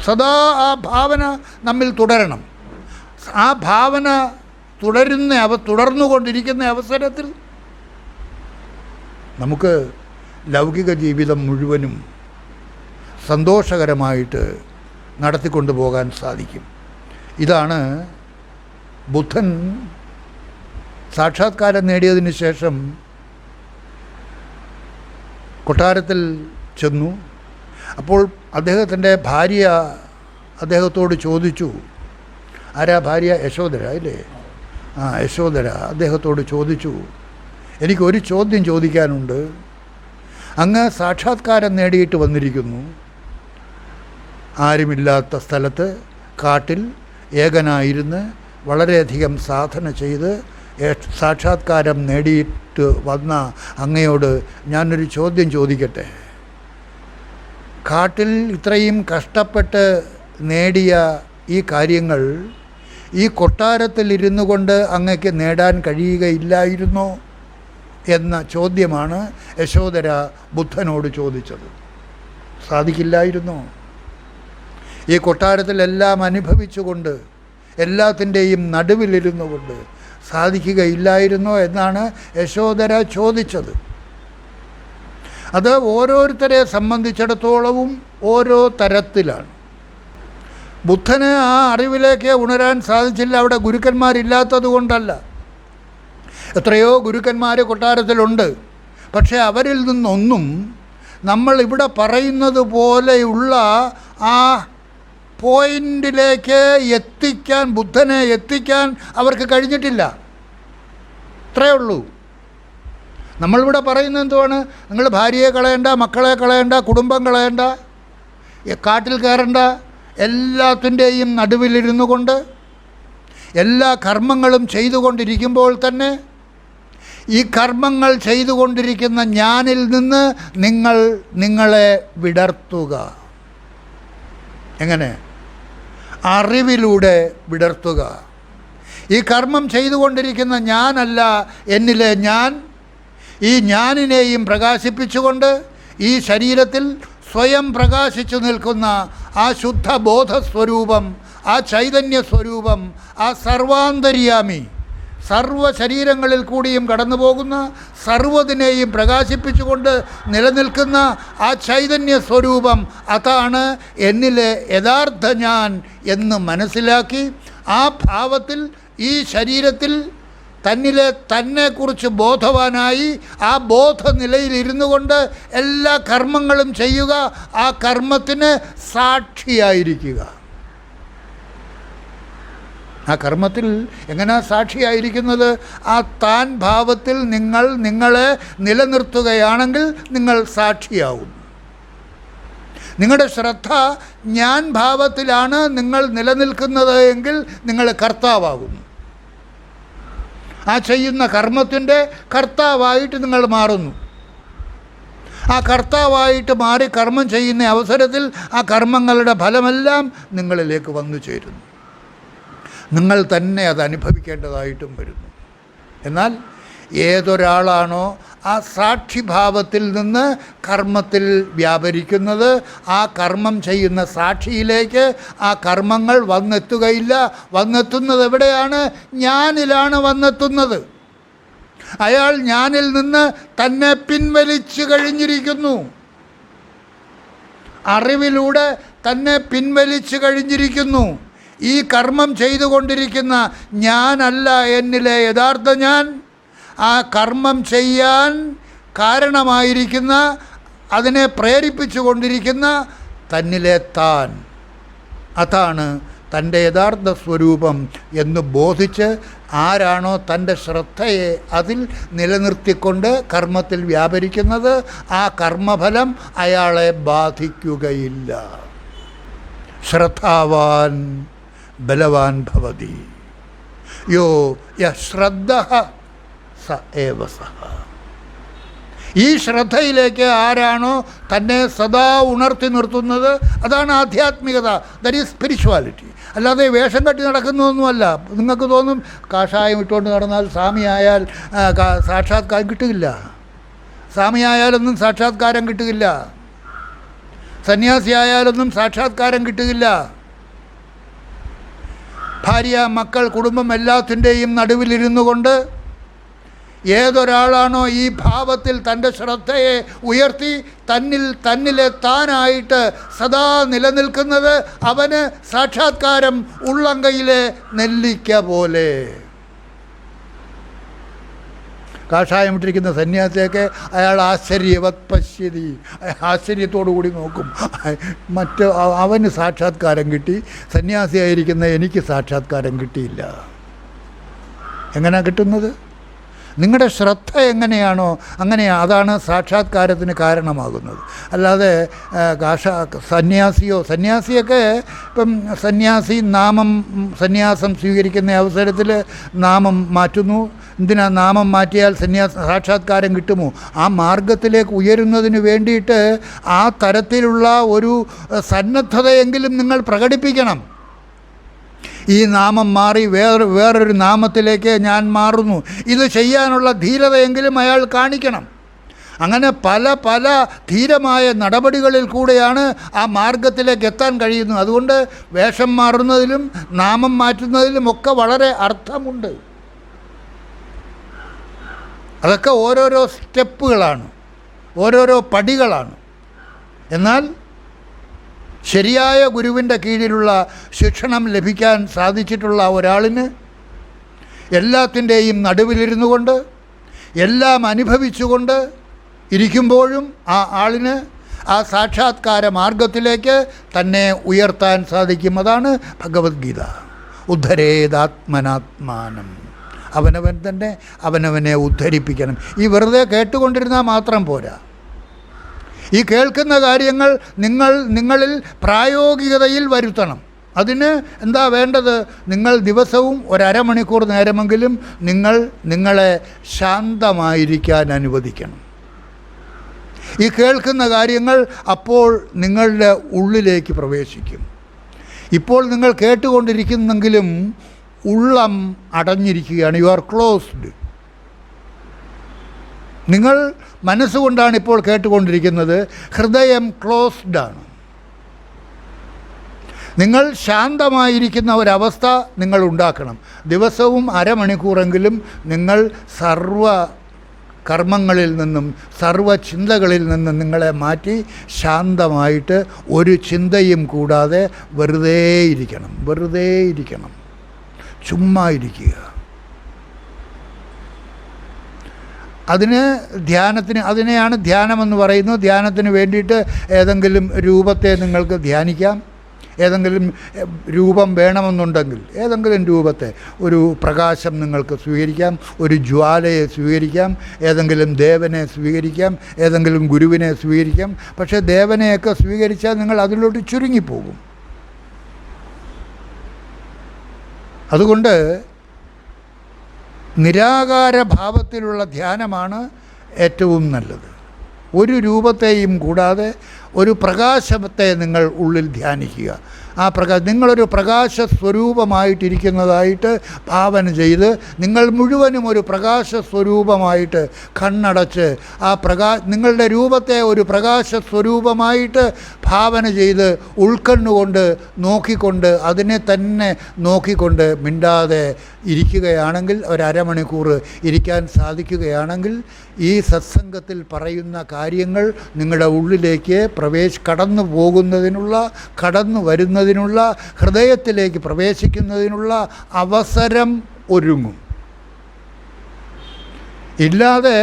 സദാ ആ ഭാവന നമ്മിൽ തുടരണം. ആ ഭാവന തുടർന്നുകൊണ്ടിരിക്കുന്ന അവസരത്തിൽ നമുക്ക് ലൗകിക ജീവിതം മുഴുവനും സന്തോഷകരമായിട്ട് നടത്തിക്കൊണ്ടു പോകാൻ സാധിക്കും. ഇതാണ് ബുദ്ധൻ സാക്ഷാത്കാരം നേടിയതിന് ശേഷം കൊട്ടാരത്തിൽ ചെന്നു. അപ്പോൾ അദ്ദേഹത്തിൻ്റെ ഭാര്യ അദ്ദേഹത്തോട് ചോദിച്ചു. ആരാ ഭാര്യ? യശോധര അല്ലേ? യശോധര അദ്ദേഹത്തോട് ചോദിച്ചു, എനിക്കൊരു ചോദ്യം ചോദിക്കാനുണ്ട്. അങ്ങ് സാക്ഷാത്കാരം നേടിയിട്ട് വന്നിരിക്കുന്നു, ആരുമില്ലാത്ത സ്ഥലത്ത് കാട്ടിൽ ഏകനായിരുന്ന് വളരെയധികം സാധന ചെയ്ത് സാക്ഷാത്കാരം നേടിയിട്ട് വന്ന അങ്ങയോട് ഞാനൊരു ചോദ്യം ചോദിക്കട്ടെ. കാട്ടിൽ ഇത്രയും കഷ്ടപ്പെട്ട് നേടിയ ഈ കാര്യങ്ങൾ ഈ കൊട്ടാരത്തിൽ ഇരുന്നു കൊണ്ട് അങ്ങയ്ക്ക് നേടാൻ കഴിയുകയില്ലായിരുന്നോ എന്ന ചോദ്യമാണ് യശോധര ബുദ്ധനോട് ചോദിച്ചത്. സാധിക്കില്ലായിരുന്നോ? ഈ കൊട്ടാരത്തിലെല്ലാം അനുഭവിച്ചുകൊണ്ട് എല്ലാത്തിൻ്റെയും നടുവിലിരുന്നു കൊണ്ട് സാധിക്കുകയില്ലായിരുന്നോ എന്നാണ് യശോധര ചോദിച്ചത്. അത് ഓരോരുത്തരെ സംബന്ധിച്ചിടത്തോളവും ഓരോ തരത്തിലാണ്. ബുദ്ധന് ആ അറിവിലേക്ക് ഉണരാൻ സാധിച്ചില്ല, അവിടെ ഗുരുക്കന്മാരില്ലാത്തത് കൊണ്ടല്ല. എത്രയോ ഗുരുക്കന്മാർ കൊട്ടാരത്തിലുണ്ട്. പക്ഷേ അവരിൽ നിന്നൊന്നും നമ്മൾ ഇവിടെ പറയുന്നത് പോലെയുള്ള ആ പോയിൻറ്റിലേക്ക് ബുദ്ധനെ എത്തിക്കാൻ അവർക്ക് കഴിഞ്ഞിട്ടില്ല. ഇത്രയേ ഉള്ളൂ. നമ്മളിവിടെ പറയുന്നത് എന്തുവാണ്? നിങ്ങൾ ഭാര്യയെ കളയണ്ട, മക്കളെ കളയണ്ട, കുടുംബം കളയണ്ട, കാട്ടിൽ കയറണ്ട, എല്ലാത്തിൻ്റെയും നടുവിലിരുന്നു കൊണ്ട് എല്ലാ കർമ്മങ്ങളും ചെയ്തുകൊണ്ടിരിക്കുമ്പോൾ തന്നെ ഈ കർമ്മങ്ങൾ ചെയ്തുകൊണ്ടിരിക്കുന്ന ഞാനിൽ നിന്ന് നിങ്ങളെ വിടർത്തുക. എങ്ങനെ? അറിവിലൂടെ വിടർത്തുക. ഈ കർമ്മം ചെയ്തുകൊണ്ടിരിക്കുന്ന ഞാനല്ല എന്നിലെ ഞാൻ, ഈ ഞാനിനെയും പ്രകാശിപ്പിച്ചുകൊണ്ട് ഈ ശരീരത്തിൽ സ്വയം പ്രകാശിച്ചു നിൽക്കുന്ന ആ ശുദ്ധ ബോധസ്വരൂപം, ആ ചൈതന്യ സ്വരൂപം, ആ സർവാന്തര്യാമി, സർവ ശരീരങ്ങളിൽ കൂടിയും കടന്നു പോകുന്ന സർവ്വതിനെയും പ്രകാശിപ്പിച്ചുകൊണ്ട് നിലനിൽക്കുന്ന ആ ചൈതന്യ സ്വരൂപം, അതാണ് എന്നിലെ യഥാർത്ഥ ഞാൻ എന്ന് മനസ്സിലാക്കി ആ ഭാവത്തിൽ ഈ ശരീരത്തിൽ തന്നിലെ തന്നെക്കുറിച്ച് ബോധവാനായി ആ ബോധനിലയിൽ ഇരുന്നു കൊണ്ട് എല്ലാ കർമ്മങ്ങളും ചെയ്യുക, ആ കർമ്മത്തിന് സാക്ഷിയായിരിക്കുക. ആ കർമ്മത്തിൽ എങ്ങനെ സാക്ഷിയായിരിക്കുന്നത്? ആ താൻ ഭാവത്തിൽ നിങ്ങളെ നിലനിർത്തുകയാണെങ്കിൽ നിങ്ങൾ സാക്ഷിയാവും. നിങ്ങളുടെ ശ്രദ്ധ ഞാൻ ഭാവത്തിലാണ് നിങ്ങൾ നിലനിൽക്കുന്നത് എങ്കിൽ നിങ്ങൾ കർത്താവാകും. ആ ചെയ്യുന്ന കർമ്മത്തിൻ്റെ കർത്താവായിട്ട് നിങ്ങൾ മാറുന്നു. ആ കർത്താവായിട്ട് മാറി കർമ്മം ചെയ്യുന്ന അവസരത്തിൽ ആ കർമ്മങ്ങളുടെ ഫലമെല്ലാം നിങ്ങളിലേക്ക് വന്നു ചേരുന്നു. നിങ്ങൾ തന്നെ അത് അനുഭവിക്കേണ്ടതായിട്ടും വരുന്നു. എന്നാൽ ഏതൊരാളാണോ ആ സാക്ഷിഭാവത്തിൽ നിന്ന് കർമ്മത്തിൽ വ്യാപരിക്കുന്നത്, ആ കർമ്മം ചെയ്യുന്ന സാക്ഷിയിലേക്ക് ആ കർമ്മങ്ങൾ വന്നെത്തുകയില്ല. വന്നെത്തുന്നത് എവിടെയാണ്? ഞാനിലാണ് വന്നെത്തുന്നത്. അയാൾ ഞാനിൽ നിന്ന് തന്നെ പിൻവലിച്ചു കഴിഞ്ഞിരിക്കുന്നു. അറിവിലൂടെ തന്നെ പിൻവലിച്ചു കഴിഞ്ഞിരിക്കുന്നു. ഈ കർമ്മം ചെയ്തുകൊണ്ടിരിക്കുന്ന ഞാനല്ല എന്നിലെ യഥാർത്ഥ ഞാൻ. ആ കർമ്മം ചെയ്യാൻ കാരണമായിരിക്കുന്ന, അതിനെ പ്രേരിപ്പിച്ചു കൊണ്ടിരിക്കുന്ന തന്നിലെ താൻ, അതാണ് തൻ്റെ യഥാർത്ഥ സ്വരൂപം എന്ന് ബോധിച്ച് ആരാണോ തൻ്റെ ശ്രദ്ധയെ അതിൽ നിലനിർത്തിക്കൊണ്ട് കർമ്മത്തിൽ വ്യാപരിക്കുന്നത്, ആ കർമ്മഫലം അയാളെ ബാധിക്കുകയില്ല. ശ്രദ്ധാവാൻ ബലവാൻ ഭവതി, യോ യശ്രദ്ധഃ സ ഏവ സഃ. ഈ ശ്രദ്ധയിലേക്ക് ആരാണോ തന്നെ സദാ ഉണർത്തി നിർത്തുന്നത്, അതാണ് ആധ്യാത്മികത. That is spirituality. അല്ലാതെ വേഷം കെട്ടി നടക്കുന്നതൊന്നുമല്ല. നിങ്ങൾക്ക് തോന്നും കാഷായം ഇട്ടുകൊണ്ട് നടന്നാൽ സ്വാമിയായാൽ സാക്ഷാത്കാരം കിട്ടുകയില്ല. സ്വാമിയായാലൊന്നും സാക്ഷാത്കാരം കിട്ടുകയില്ല. സന്യാസിയായാലൊന്നും സാക്ഷാത്കാരം കിട്ടുകയില്ല. ഭാര്യ, മക്കൾ, കുടുംബം എല്ലാത്തിൻ്റെയും നടുവിലിരുന്നു കൊണ്ട് ഏതൊരാളാണോ ഈ ഭാവത്തിൽ തൻ്റെ ശ്രദ്ധയെ ഉയർത്തി തന്നിലെ താനായിട്ട് സദാ നിലനിൽക്കുന്നത്, അവന് സാക്ഷാത്കാരം ഉള്ളങ്കയിലെ നെല്ലിക്ക പോലെ. കാഷായമിട്ടിരിക്കുന്ന സന്യാസിയൊക്കെ അയാൾ ആശ്ചര്യവത് പശ്യതി, ആശ്ചര്യത്തോടു കൂടി നോക്കും. അവന് സാക്ഷാത്കാരം കിട്ടി, സന്യാസിയായിരിക്കുന്ന എനിക്ക് സാക്ഷാത്കാരം കിട്ടിയില്ല. എങ്ങനെയാണ് കിട്ടുന്നത്? നിങ്ങളുടെ ശ്രദ്ധ എങ്ങനെയാണോ അതാണ് സാക്ഷാത്കാരത്തിന് കാരണമാകുന്നത്. അല്ലാതെ സന്യാസിയൊക്കെ ഇപ്പം സന്യാസം സ്വീകരിക്കുന്ന അവസരത്തിൽ നാമം മാറ്റുന്നു. എന്തിനാ നാമം മാറ്റിയാൽ സാക്ഷാത്കാരം കിട്ടുമോ? ആ മാർഗത്തിലേക്ക് ഉയരുന്നതിന് വേണ്ടിയിട്ട് ആ തരത്തിലുള്ള ഒരു സന്നദ്ധതയെങ്കിലും നിങ്ങൾ പ്രകടിപ്പിക്കണം. ഈ നാമം മാറി വേറൊരു നാമത്തിലേക്ക് ഞാൻ മാറുന്നു, ഇത് ചെയ്യാനുള്ള ധീരതയെങ്കിലും അയാൾ കാണിക്കണം. അങ്ങനെ പല ധീരമായ നടപടികളിൽ കൂടെയാണ് ആ മാർഗത്തിലേക്ക് എത്താൻ കഴിയുന്നത്. അതുകൊണ്ട് വേഷം മാറുന്നതിലും നാമം മാറ്റുന്നതിലും ഒക്കെ വളരെ അർത്ഥമുണ്ട്. അതൊക്കെ ഓരോരോ സ്റ്റെപ്പുകളാണ്, ഓരോരോ പടികളാണ്. എന്നാൽ ശരിയായ ഗുരുവിൻ്റെ കീഴിലുള്ള ശിക്ഷണം ലഭിക്കാൻ സാധിച്ചിട്ടുള്ള ഒരാളിന് എല്ലാത്തിൻ്റെയും നടുവിലിരുന്നു കൊണ്ട് എല്ലാം അനുഭവിച്ചുകൊണ്ട് ഇരിക്കുമ്പോഴും ആ ആളിന് ആ സാക്ഷാത്കാര മാർഗത്തിലേക്ക് തന്നെ ഉയർത്താൻ സാധിക്കും. അതാണ് ഭഗവത്ഗീത. ഉദ്ധരേതാത്മനാത്മാനം. അവനവൻ തന്നെ അവനവനെ ഉദ്ധരിപ്പിക്കണം. ഈ വെറുതെ കേട്ടുകൊണ്ടിരുന്നാൽ മാത്രം പോരാ. ഈ കേൾക്കുന്ന കാര്യങ്ങൾ നിങ്ങളിൽ പ്രായോഗികതയിൽ വരുത്തണം. അതിന് എന്താ വേണ്ടത്? നിങ്ങൾ ദിവസവും ഒരമണിക്കൂർ നേരമെങ്കിലും നിങ്ങളെ ശാന്തമായിരിക്കാൻ അനുവദിക്കണം. ഈ കേൾക്കുന്ന കാര്യങ്ങൾ അപ്പോൾ നിങ്ങളുടെ ഉള്ളിലേക്ക് പ്രവേശിക്കും. ഇപ്പോൾ നിങ്ങൾ കേട്ടുകൊണ്ടിരിക്കുന്നെങ്കിലും ഉള്ളം അടഞ്ഞിരിക്കുകയാണ്. You are closed. നിങ്ങൾ മനസ്സുകൊണ്ടാണ് ഇപ്പോൾ കേട്ടുകൊണ്ടിരിക്കുന്നത്, ഹൃദയം ക്ലോസ്ഡാണ്. നിങ്ങൾ ശാന്തമായിരിക്കുന്ന ഒരവസ്ഥ നിങ്ങൾ ഉണ്ടാക്കണം. ദിവസവും അരമണിക്കൂറെങ്കിലും നിങ്ങൾ സർവ കർമ്മങ്ങളിൽ നിന്നും സർവ ചിന്തകളിൽ നിന്നും നിങ്ങളെ മാറ്റി ശാന്തമായിട്ട് ഒരു ചിന്തയും കൂടാതെ വെറുതെ ഇരിക്കണം. ചുമ്മാ ഇരിക്കുക. അതിനെയാണ് ധ്യാനമെന്ന് പറയുന്നത്. ധ്യാനത്തിന് വേണ്ടിയിട്ട് ഏതെങ്കിലും രൂപത്തെ നിങ്ങൾക്ക് ധ്യാനിക്കാം. ഏതെങ്കിലും രൂപം വേണമെന്നുണ്ടെങ്കിൽ ഏതെങ്കിലും രൂപത്തെ, ഒരു പ്രകാശം നിങ്ങൾക്ക് സ്വീകരിക്കാം, ഒരു ജ്വാലയെ സ്വീകരിക്കാം, ഏതെങ്കിലും ദേവനെ സ്വീകരിക്കാം, ഏതെങ്കിലും ഗുരുവിനെ സ്വീകരിക്കാം. പക്ഷേ ദേവനെയൊക്കെ സ്വീകരിച്ചാൽ നിങ്ങൾ അതിലോട്ട് ചുരുങ്ങിപ്പോകും. അതുകൊണ്ട് നിരാകാര ഭാവത്തിലുള്ള ധ്യാനമാണ് ഏറ്റവും നല്ലത്. ഒരു രൂപത്തെയും കൂടാതെ ഒരു പ്രകാശത്തെ നിങ്ങൾ ഉള്ളിൽ ധ്യാനിക്കുക. നിങ്ങളൊരു പ്രകാശ സ്വരൂപമായിട്ടിരിക്കുന്നതായിട്ട് ഭാവന ചെയ്ത്, നിങ്ങൾ മുഴുവനും ഒരു പ്രകാശ സ്വരൂപമായിട്ട് കണ്ണടച്ച് നിങ്ങളുടെ രൂപത്തെ ഒരു പ്രകാശ സ്വരൂപമായിട്ട് ഭാവന ചെയ്ത് ഉൾക്കണ്ണുകൊണ്ട് നോക്കിക്കൊണ്ട് അതിനെ തന്നെ നോക്കിക്കൊണ്ട് മിണ്ടാതെ ഇരിക്കുകയാണെങ്കിൽ, ഒരമണിക്കൂർ ഇരിക്കാൻ സാധിക്കുകയാണെങ്കിൽ, ഈ സത്സംഗത്തിൽ പറയുന്ന കാര്യങ്ങൾ നിങ്ങളുടെ ഉള്ളിലേക്ക് കടന്നു വരുന്നതിനുള്ള ഹൃദയത്തിലേക്ക് പ്രവേശിക്കുന്നതിനുള്ള അവസരം ഒരുങ്ങും. ഇല്ലാതെ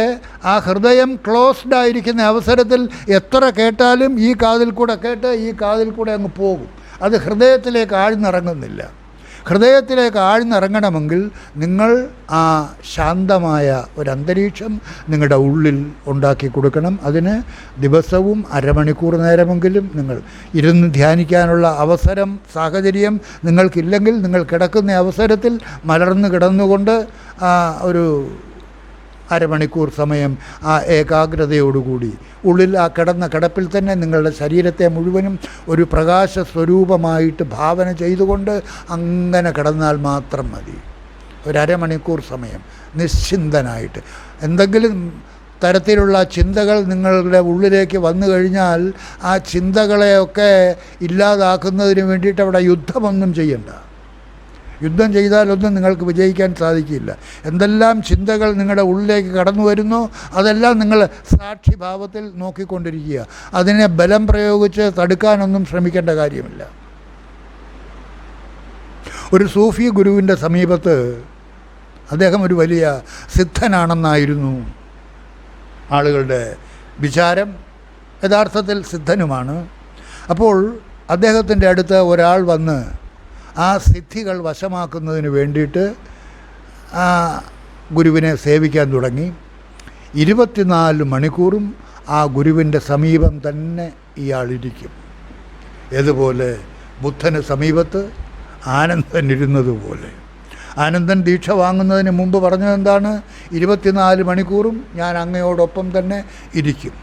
ആ ഹൃദയം ക്ലോസ്ഡ് ആയിരിക്കുന്ന അവസരത്തിൽ എത്ര കേട്ടാലും ഈ കാതിൽ കൂടെ കേട്ട് ഈ കാതിൽ കൂടെ അങ്ങ് പോകും. അത് ഹൃദയത്തിലേക്ക് ആഴ്ന്നിറങ്ങുന്നില്ല. ഹൃദയത്തിലേക്ക് ആഴ്ന്നിറങ്ങണമെങ്കിൽ നിങ്ങൾ ആ ശാന്തമായ ഒരന്തരീക്ഷം നിങ്ങളുടെ ഉള്ളിൽ ഉണ്ടാക്കി കൊടുക്കണം. അതിന് ദിവസവും അരമണിക്കൂർ നേരമെങ്കിലും നിങ്ങൾ ഇരുന്ന് ധ്യാനിക്കാനുള്ള സാഹചര്യം നിങ്ങൾക്കില്ലെങ്കിൽ, നിങ്ങൾ കിടക്കുന്ന അവസരത്തിൽ മലർന്നു കിടന്നുകൊണ്ട് ഒരു അരമണിക്കൂർ സമയം ആ ഏകാഗ്രതയോടുകൂടി ഉള്ളിൽ ആ കിടപ്പിൽ തന്നെ നിങ്ങളുടെ ശരീരത്തെ മുഴുവനും ഒരു പ്രകാശ സ്വരൂപമായിട്ട് ഭാവന ചെയ്തുകൊണ്ട് അങ്ങനെ കിടന്നാൽ മാത്രം മതി. ഒരമണിക്കൂർ സമയം നിശ്ചിന്തനായിട്ട്. എന്തെങ്കിലും തരത്തിലുള്ള ചിന്തകൾ നിങ്ങളുടെ ഉള്ളിലേക്ക് വന്നു കഴിഞ്ഞാൽ ആ ചിന്തകളെയൊക്കെ ഇല്ലാതാക്കുന്നതിന് വേണ്ടിയിട്ട് അവിടെ യുദ്ധമൊന്നും ചെയ്യണ്ട. യുദ്ധം ചെയ്താലൊന്നും നിങ്ങൾക്ക് വിജയിക്കാൻ സാധിക്കില്ല. എന്തെല്ലാം ചിന്തകൾ നിങ്ങളുടെ ഉള്ളിലേക്ക് കടന്നു വരുന്നോ അതെല്ലാം നിങ്ങൾ സാക്ഷിഭാവത്തിൽ നോക്കിക്കൊണ്ടിരിക്കുക. അതിനെ ബലം പ്രയോഗിച്ച് തടുക്കാനൊന്നും ശ്രമിക്കേണ്ട കാര്യമില്ല. ഒരു സൂഫി ഗുരുവിൻ്റെ സമീപത്ത്, അദ്ദേഹം ഒരു വലിയ സിദ്ധനാണെന്നായിരുന്നു ആളുകളുടെ വിചാരം. യഥാർത്ഥത്തിൽ സിദ്ധനുമാണ്. അപ്പോൾ അദ്ദേഹത്തിൻ്റെ അടുത്ത് ഒരാൾ വന്ന് ആ സിദ്ധികൾ വശമാക്കുന്നതിന് വേണ്ടിയിട്ട് ആ ഗുരുവിനെ സേവിക്കാൻ തുടങ്ങി. 24 മണിക്കൂറും ആ ഗുരുവിൻ്റെ സമീപം തന്നെ ഇയാളിരിക്കും. ഏതുപോലെ ബുദ്ധന് സമീപത്ത് ആനന്ദൻ ഇരുന്നതുപോലെ. ആനന്ദൻ ദീക്ഷ വാങ്ങുന്നതിന് മുമ്പ് പറഞ്ഞത് എന്താണ്? 24 മണിക്കൂറും ഞാൻ അങ്ങയോടൊപ്പം തന്നെ ഇരിക്കും.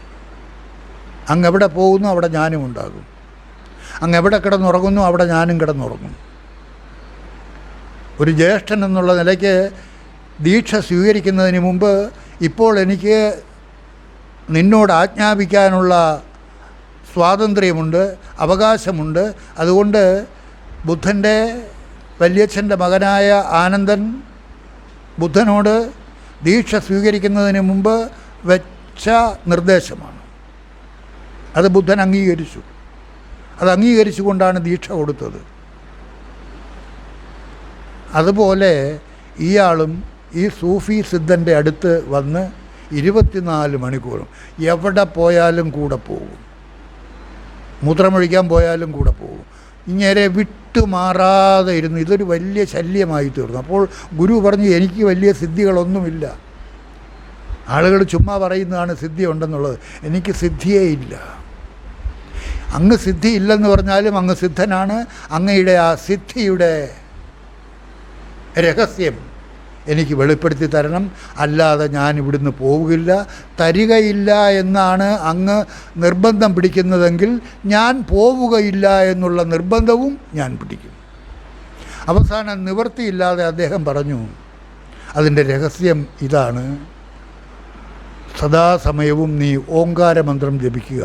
അങ്ങ് എവിടെ പോകുന്നു അവിടെ ഞാനും ഉണ്ടാകും. അങ്ങ് എവിടെ കിടന്നുറങ്ങുന്നു അവിടെ ഞാനും കിടന്നുറങ്ങും. ഒരു ജ്യേഷ്ഠൻ എന്നുള്ള നിലയ്ക്ക് ദീക്ഷ സ്വീകരിക്കുന്നതിന് മുമ്പ് ഇപ്പോൾ എനിക്ക് നിന്നോട് ആജ്ഞാപിക്കാനുള്ള സ്വാതന്ത്ര്യമുണ്ട്, അവകാശമുണ്ട്. അതുകൊണ്ട് ബുദ്ധൻ്റെ വല്യച്ഛൻ്റെ മകനായ ആനന്ദൻ ബുദ്ധനോട് ദീക്ഷ സ്വീകരിക്കുന്നതിന് മുമ്പ് വെച്ച നിർദ്ദേശമാണ്. അത് ബുദ്ധൻ അംഗീകരിച്ചു. അത് അംഗീകരിച്ചുകൊണ്ടാണ് ദീക്ഷ കൊടുത്തത്. അതുപോലെ ഇയാളും ഈ സൂഫി സിദ്ധൻ്റെ അടുത്ത് വന്ന് 24 മണിക്കൂറും എവിടെ പോയാലും കൂടെ പോകും. മൂത്രമൊഴിക്കാൻ പോയാലും കൂടെ പോകും. ഇങ്ങനെ വിട്ടുമാറാതെ ഇരുന്നു. ഇതൊരു വലിയ ശല്യമായി തീർന്നു. അപ്പോൾ ഗുരു പറഞ്ഞു, എനിക്ക് വലിയ സിദ്ധികളൊന്നുമില്ല. ആളുകൾ ചുമ്മാ പറയുന്നതാണ് സിദ്ധി ഉണ്ടെന്നുള്ളത്. എനിക്ക് സിദ്ധിയേ ഇല്ല. അങ്ങ് സിദ്ധി ഇല്ലെന്ന് പറഞ്ഞാലും അങ്ങ് സിദ്ധനാണ്. അങ്ങയുടെ ആ സിദ്ധിയുടെ രഹസ്യം എനിക്ക് വെളിപ്പെടുത്തി തരണം, അല്ലാതെ ഞാൻ ഇവിടുന്ന് പോവുകയില്ല. തരികയില്ല എന്നാണ് അങ്ങ് നിർബന്ധം പിടിക്കുന്നതെങ്കിൽ ഞാൻ പോവുകയില്ല എന്നുള്ള നിർബന്ധവും ഞാൻ പിടിക്കും. അവസാനം നിവൃത്തിയില്ലാതെ അദ്ദേഹം പറഞ്ഞു, അതിൻ്റെ രഹസ്യം ഇതാണ്: സദാസമയവും നീ ഓംകാരമന്ത്രം ജപിക്കുക.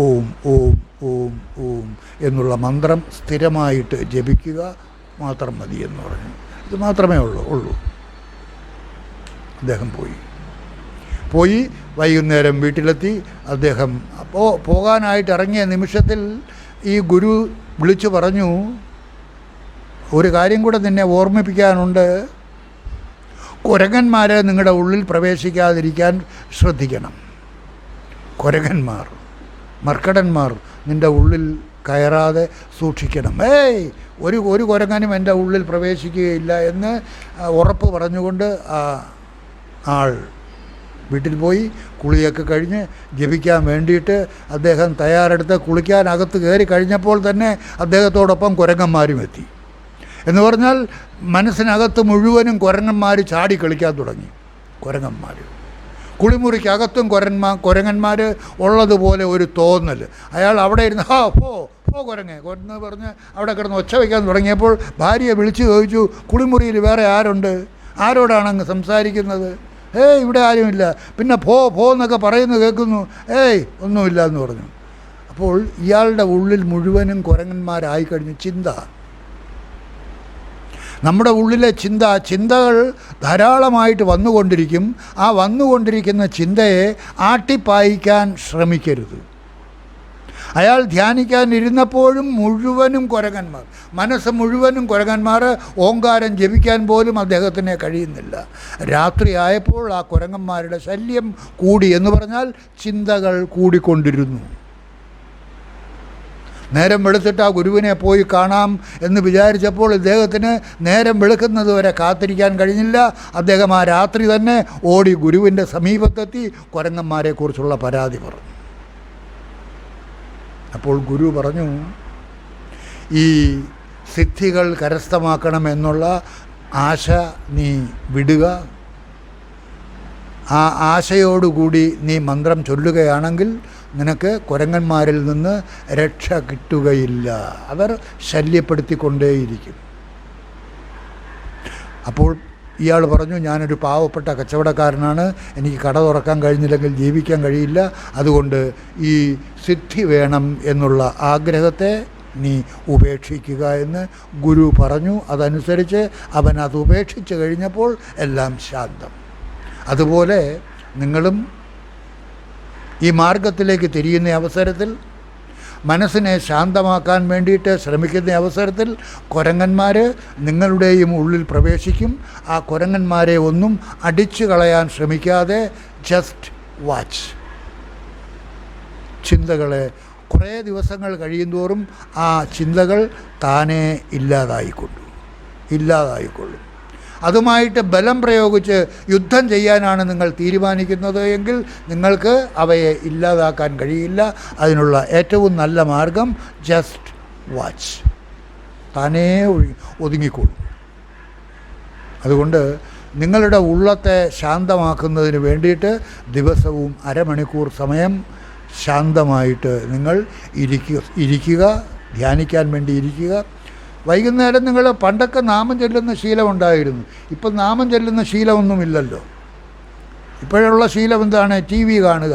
ഓം ഓം ഓം ഓം എന്നുള്ള മന്ത്രം സ്ഥിരമായിട്ട് ജപിക്കുക മാത്രം മതി എന്ന് പറഞ്ഞു. ഇത് മാത്രമേ ഉള്ളൂ. അദ്ദേഹം പോയി വൈകുന്നേരം വീട്ടിലെത്തി. അദ്ദേഹം പോകാനായിട്ട് ഇറങ്ങിയ നിമിഷത്തിൽ ഈ ഗുരു വിളിച്ചു പറഞ്ഞു, ഒരു കാര്യം കൂടെ നിന്നെ ഓർമ്മിപ്പിക്കാനുണ്ട്. കുരങ്ങന്മാരെ നിങ്ങളുടെ ഉള്ളിൽ പ്രവേശിക്കാതിരിക്കാൻ ശ്രദ്ധിക്കണം. കുരങ്ങന്മാർ, മർക്കടന്മാർ നിൻ്റെ ഉള്ളിൽ കയറാതെ സൂക്ഷിക്കണം. ഒരു കുരങ്ങനും എൻ്റെ ഉള്ളിൽ പ്രവേശിക്കുകയില്ല എന്ന് ഉറപ്പ് പറഞ്ഞുകൊണ്ട് ആൾ വീട്ടിൽ പോയി കുളിയൊക്കെ കഴിഞ്ഞ് ജപിക്കാൻ വേണ്ടിയിട്ട് അദ്ദേഹം തയ്യാറെടുത്ത് കുളിക്കാൻ അകത്ത് കയറി കഴിഞ്ഞപ്പോൾ തന്നെ അദ്ദേഹത്തോടൊപ്പം കുരങ്ങന്മാരും എത്തി. എന്ന് പറഞ്ഞാൽ മനസ്സിനകത്ത് മുഴുവനും കുരങ്ങന്മാർ ചാടി കളിക്കാൻ തുടങ്ങി. കുരങ്ങന്മാർ കുളിമുറിക്കകത്തും കുരങ്ങന്മാർ ഉള്ളതുപോലെ ഒരു തോന്നൽ. അയാൾ അവിടെ ഇരുന്ന് പോ കുരങ്ങ് എന്ന് പറഞ്ഞ് അവിടെ കിടന്ന് ഒച്ച വയ്ക്കാൻ തുടങ്ങിയപ്പോൾ ഭാര്യയെ വിളിച്ചു ചോദിച്ചു, കുളിമുറിയിൽ വേറെ ആരുണ്ട്? ആരോടാണ് അങ്ങ് സംസാരിക്കുന്നത്? ഇവിടെ ആരുമില്ല. പിന്നെ പോ എന്നൊക്കെ പറയുന്നത് കേൾക്കുന്നു. ഒന്നുമില്ല എന്ന് പറഞ്ഞു. അപ്പോൾ ഇയാളുടെ ഉള്ളിൽ മുഴുവനും കുരങ്ങന്മാരായി കഴിഞ്ഞു. ചിന്ത, നമ്മുടെ ഉള്ളിലെ ചിന്തകൾ ധാരാളമായിട്ട് വന്നുകൊണ്ടിരിക്കും. ആ വന്നുകൊണ്ടിരിക്കുന്ന ചിന്തയെ ആട്ടിപ്പായിക്കാൻ ശ്രമിക്കരുത്. അയാൾ ധ്യാനിക്കാനിരുന്നപ്പോഴും മുഴുവനും കുരങ്ങന്മാർ, മനസ്സ് മുഴുവനും കുരങ്ങന്മാർ. ഓങ്കാരം ജപിക്കാൻ പോലും അദ്ദേഹത്തിന് കഴിയുന്നില്ല. രാത്രിയായപ്പോൾ ആ കുരങ്ങന്മാരുടെ ശല്യം കൂടി. എന്ന് പറഞ്ഞാൽ ചിന്തകൾ കൂടിക്കൊണ്ടിരുന്നു. നേരം വെളുത്തിട്ട് ആ ഗുരുവിനെ പോയി കാണാം എന്ന് വിചാരിച്ചപ്പോൾ ഇദ്ദേഹത്തിന് നേരം വെളുക്കുന്നത് വരെ കാത്തിരിക്കാൻ കഴിഞ്ഞില്ല. അദ്ദേഹം ആ രാത്രി തന്നെ ഓടി ഗുരുവിൻ്റെ സമീപത്തെത്തി കുരങ്ങന്മാരെക്കുറിച്ചുള്ള പരാതി പറഞ്ഞു. അപ്പോൾ ഗുരു പറഞ്ഞു, ഈ സിദ്ധികൾ കരസ്ഥമാക്കണമെന്നുള്ള ആശ നീ വിടുക. ആ ആശയോടുകൂടി നീ മന്ത്രം ചൊല്ലുകയാണെങ്കിൽ നിനക്ക് കുരങ്ങന്മാരിൽ നിന്ന് രക്ഷ കിട്ടുകയില്ല. അവർ ശല്യപ്പെടുത്തിക്കൊണ്ടേയിരിക്കും. അപ്പോൾ ഇയാൾ പറഞ്ഞു, ഞാനൊരു പാവപ്പെട്ട കച്ചവടക്കാരനാണ്, എനിക്ക് കട തുറക്കാൻ കഴിഞ്ഞില്ലെങ്കിൽ ജീവിക്കാൻ കഴിയില്ല. അതുകൊണ്ട് ഈ സിദ്ധി വേണം എന്നുള്ള ആഗ്രഹത്തെ നീ ഉപേക്ഷിക്കുക എന്ന് ഗുരു പറഞ്ഞു. അതനുസരിച്ച് അവൻ അത് ഉപേക്ഷിച്ച് കഴിഞ്ഞപ്പോൾ എല്ലാം ശാന്തം. അതുപോലെ നിങ്ങളും ഈ മാർഗത്തിലേക്ക് തിരിയുന്ന അവസരത്തിൽ, മനസ്സിനെ ശാന്തമാക്കാൻ വേണ്ടിയിട്ട് ശ്രമിക്കുന്ന അവസരത്തിൽ കുരങ്ങന്മാർ നിങ്ങളുടെയും ഉള്ളിൽ പ്രവേശിക്കും. ആ കുരങ്ങന്മാരെ ഒന്നും അടിച്ചു കളയാൻ ശ്രമിക്കാതെ ജസ്റ്റ് വാച്ച്. ചിന്തകളെ കുറേ ദിവസങ്ങൾ കഴിയുന്തോറും ആ ചിന്തകൾ താനേ ഇല്ലാതായിക്കൊള്ളും. അതുമായിട്ട് ബലം പ്രയോഗിച്ച് യുദ്ധം ചെയ്യാനാണ് നിങ്ങൾ തീരുമാനിക്കുന്നത് എങ്കിൽ നിങ്ങൾക്ക് അവയെ ഇല്ലാതാക്കാൻ കഴിയില്ല. അതിനുള്ള ഏറ്റവും നല്ല മാർഗം ജസ്റ്റ് വാച്ച്. താനേ ഒതുങ്ങിക്കൊള്ളും. അതുകൊണ്ട് നിങ്ങളുടെ ഉള്ളത്തെ ശാന്തമാക്കുന്നതിന് വേണ്ടിയിട്ട് ദിവസവും അരമണിക്കൂർ സമയം ശാന്തമായിട്ട് നിങ്ങൾ ഇരിക്കുക, ധ്യാനിക്കാൻ വേണ്ടി ഇരിക്കുക. വൈകുന്നേരം നിങ്ങൾ പണ്ടൊക്കെ നാമം ചൊല്ലുന്ന ശീലമുണ്ടായിരുന്നു. ഇപ്പം നാമം ചൊല്ലുന്ന ശീലമൊന്നുമില്ലല്ലോ. ഇപ്പോഴുള്ള ശീലം എന്താണ്? ടി വി കാണുക,